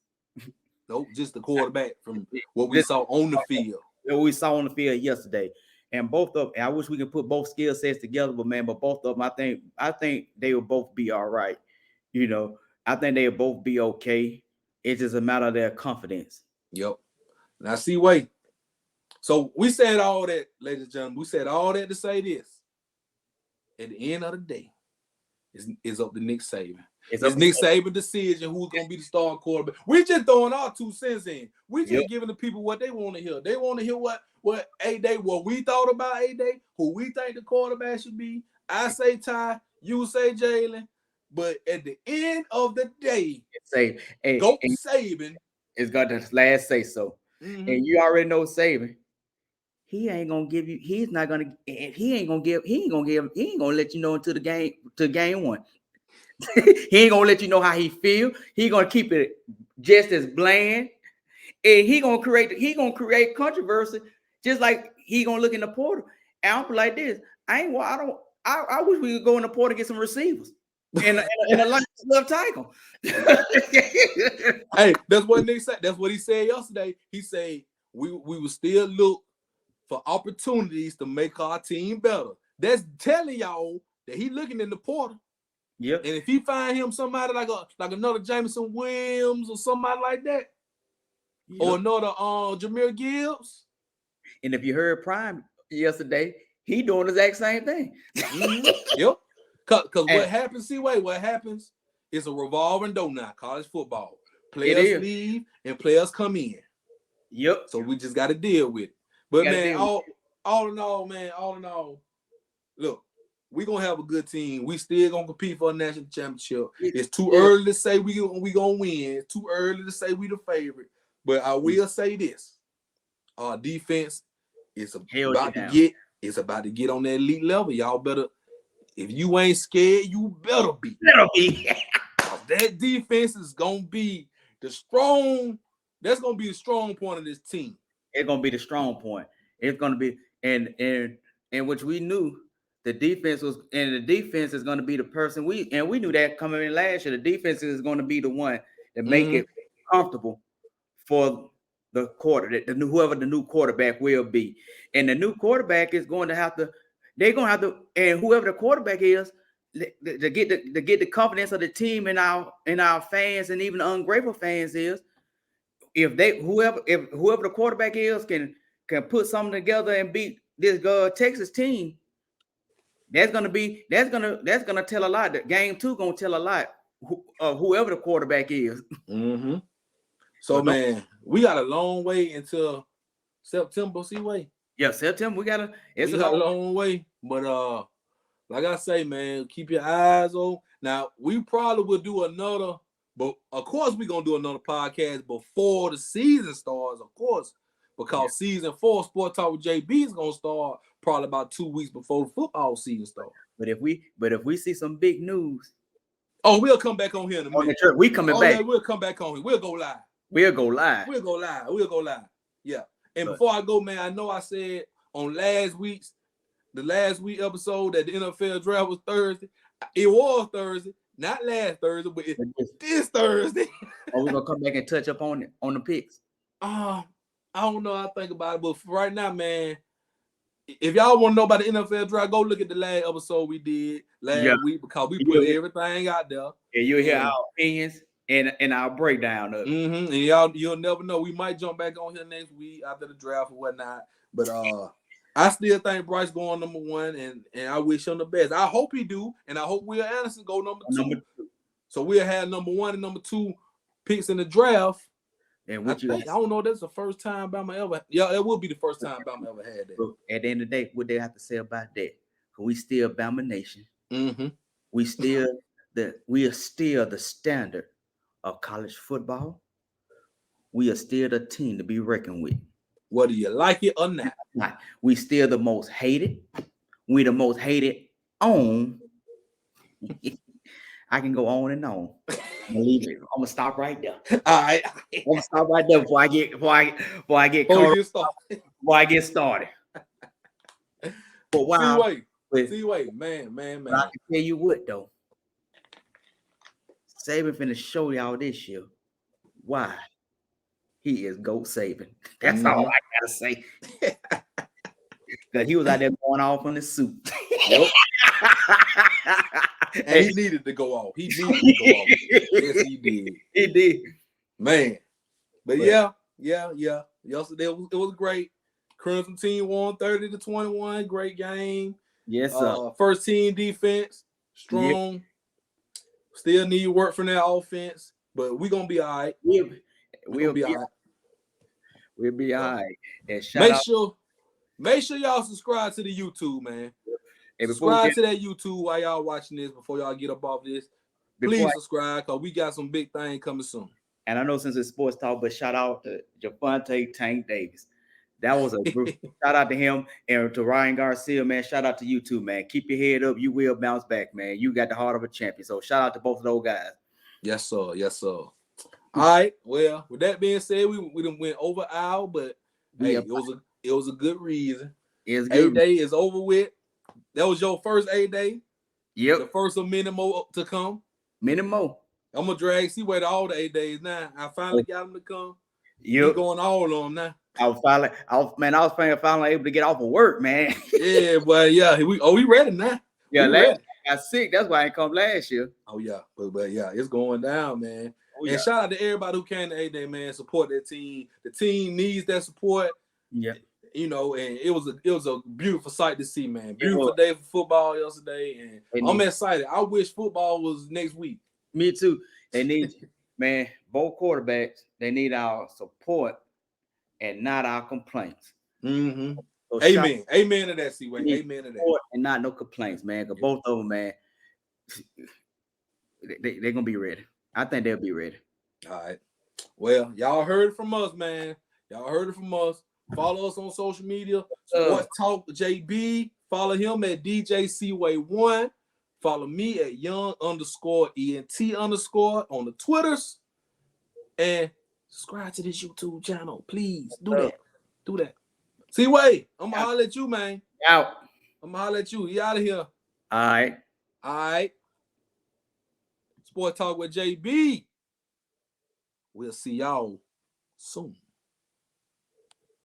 Nope, just the quarterback from what we saw on the field. What we saw on the field yesterday. And both of them, I wish we could put both skill sets together, but both of them, I think they will both be all right. I think they'll both be okay. It's just a matter of their confidence. Yep. Now, see, wait. So we said all that, ladies and gentlemen. We said all that to say this. At the end of the day, it's up to Nick Saban. It's Nick Saban's decision who's going to be the starting quarterback. We just throwing our 2 cents in. We just giving the people what they want to hear. They want to hear what we thought about A-Day, who we think the quarterback should be. I say Ty, you say Jalen. But at the end of the day, Saban is got the last say so. Mm-hmm. And you already know Saban. He ain't gonna give you. He ain't gonna let you know until game 1. He ain't gonna let you know how he feel. He gonna keep it just as bland, and he gonna create controversy. Just like he gonna look in the portal. And I'm like this. I wish we could go in the portal and get some receivers. And a left tackle. Hey, that's what Nick said. That's what he said yesterday. He said we will still look for opportunities to make our team better. That's telling y'all that he looking in the portal. Yep. And if he find him somebody like another Jameson Williams or somebody like that, or another Jahmyr Gibbs. And if you heard Prime yesterday, he doing the exact same thing. Yep. Because what happens is a revolving door now, college football. Players leave and players come in. Yep. So we just got to deal with it. But man, all in all, look, we're going to have a good team. We still going to compete for a national championship. It's too early to say we going to win. It's too early to say we the favorite. But I will say this. Our defense is about to get on that elite level. Y'all better, if you ain't scared, you better be. That defense is going to be the strong. That's going to be the strong point of this team. It's going to be the strong point. It's going to be, and which we knew the defense was, and the defense is going to be the person we knew that coming in last year. The defense is going to be the one that make it comfortable for the whoever the new quarterback will be. And the new quarterback is going to have to, and whoever the quarterback is, to get the confidence of the team and our fans and even the ungrateful fans is, if whoever the quarterback is can put something together and beat this Texas team, that's gonna tell a lot. The game 2 gonna tell a lot whoever the quarterback is. Mm-hmm. So, But man, we got a long way until September, Seaway. yeah, September, we got a long way. But like I say, man, keep your eyes on. Now, we probably will do another, but of course we're gonna do another podcast before the season starts, of course, because season 4 Sport Talk with JB is gonna start probably about 2 weeks before the football season starts. But if we see some big news, we'll come back on here in a minute. We coming back. Yeah, we'll come back on here. We'll go live. We'll go live. Yeah. And before I go, man, I know I said on the last week episode that the NFL draft was Thursday. It was Thursday, not last Thursday, but this Thursday. Are we gonna come back and touch up on the picks? I don't know. I think about it, but for right now, man, if y'all want to know about the NFL draft, go look at the last episode we did last week because we put everything out there. And you'll hear our opinions and our breakdown of it. And you'll never know. We might jump back on here next week after the draft or whatnot. But I still think Bryce going number 1, and I wish him the best. I hope he do, and I hope Will Anderson go number 2. So we'll have number 1 and number 2 picks in the draft. And I don't know. That's the first time Bama ever. Yeah, it will be the first time Bama ever had that. But at the end of the day, what they have to say about that? Because we still Bama Nation. Mm-hmm. We are still the standard of college football. We are still the team to be reckoned with. Whether you like it or not. We still the most hated. We the most hated on. I can go on and on. I'm gonna stop right there. All right. I'm gonna stop right there before I get started. But wow, C-Way, man. But I can tell you what though. Saban finna show y'all this year why he is GOAT Saban. That's all I gotta say. Because he was out there going off on his suit. Yep. And he needed to go off. Yes, he did. He did. Man. But yeah. Yesterday it was great. Crimson team won 30-21. Great game. Yes, sir. First team defense. Strong. Yep. Still need work from that offense. But we're gonna be all right. We'll be all right. We'll be all right. And make sure y'all subscribe to the YouTube, man. Subscribe to that YouTube while y'all watching this before y'all get up off this. Please subscribe because we got some big thing coming soon. And I know since it's sports talk, but shout out to Javonte Tank Davis. That was a group. Shout out to him and to Ryan Garcia, man. Shout out to you too, man. Keep your head up. You will bounce back, man. You got the heart of a champion. So shout out to both of those guys. Yes, sir. All right. Well, with that being said, we done went over hour, but hey, it was a good reason. A-Day is over with. That was your first A-Day. Yep. The first of many more to come. Many more. I'm gonna drag C-Way to all the A-Days now. I finally got him to come. Yep. We're going all of them now. I was finally able to get off of work, man. Yeah, but yeah, we ready now. Yeah, last I got sick. That's why I didn't come last year. Oh yeah, but yeah, it's going down, man. Yeah. And shout out to everybody who came to A-Day, man. Support that team. The team needs that support. Yeah. You know, and it was a beautiful sight to see, man. Beautiful day for football yesterday, and I'm excited. I wish football was next week. Me too. They need, man, both quarterbacks. They need our support and not our complaints. Mm-hmm. So amen to that, C-Way. Amen to that. And not no complaints, man. Because both of them, man, they're gonna be ready. I think they'll be ready. All right. Well, y'all heard it from us, man. Follow us on social media. Sports Talk JB. Follow him at DJCWay1. Follow me at young_ENT_ on the Twitters. And subscribe to this YouTube channel. Please do that. C-Way, I'm gonna holler at you, man. Out. I'm gonna holler at you. You out of here. All right. Sport Talk with JB. We'll see y'all soon.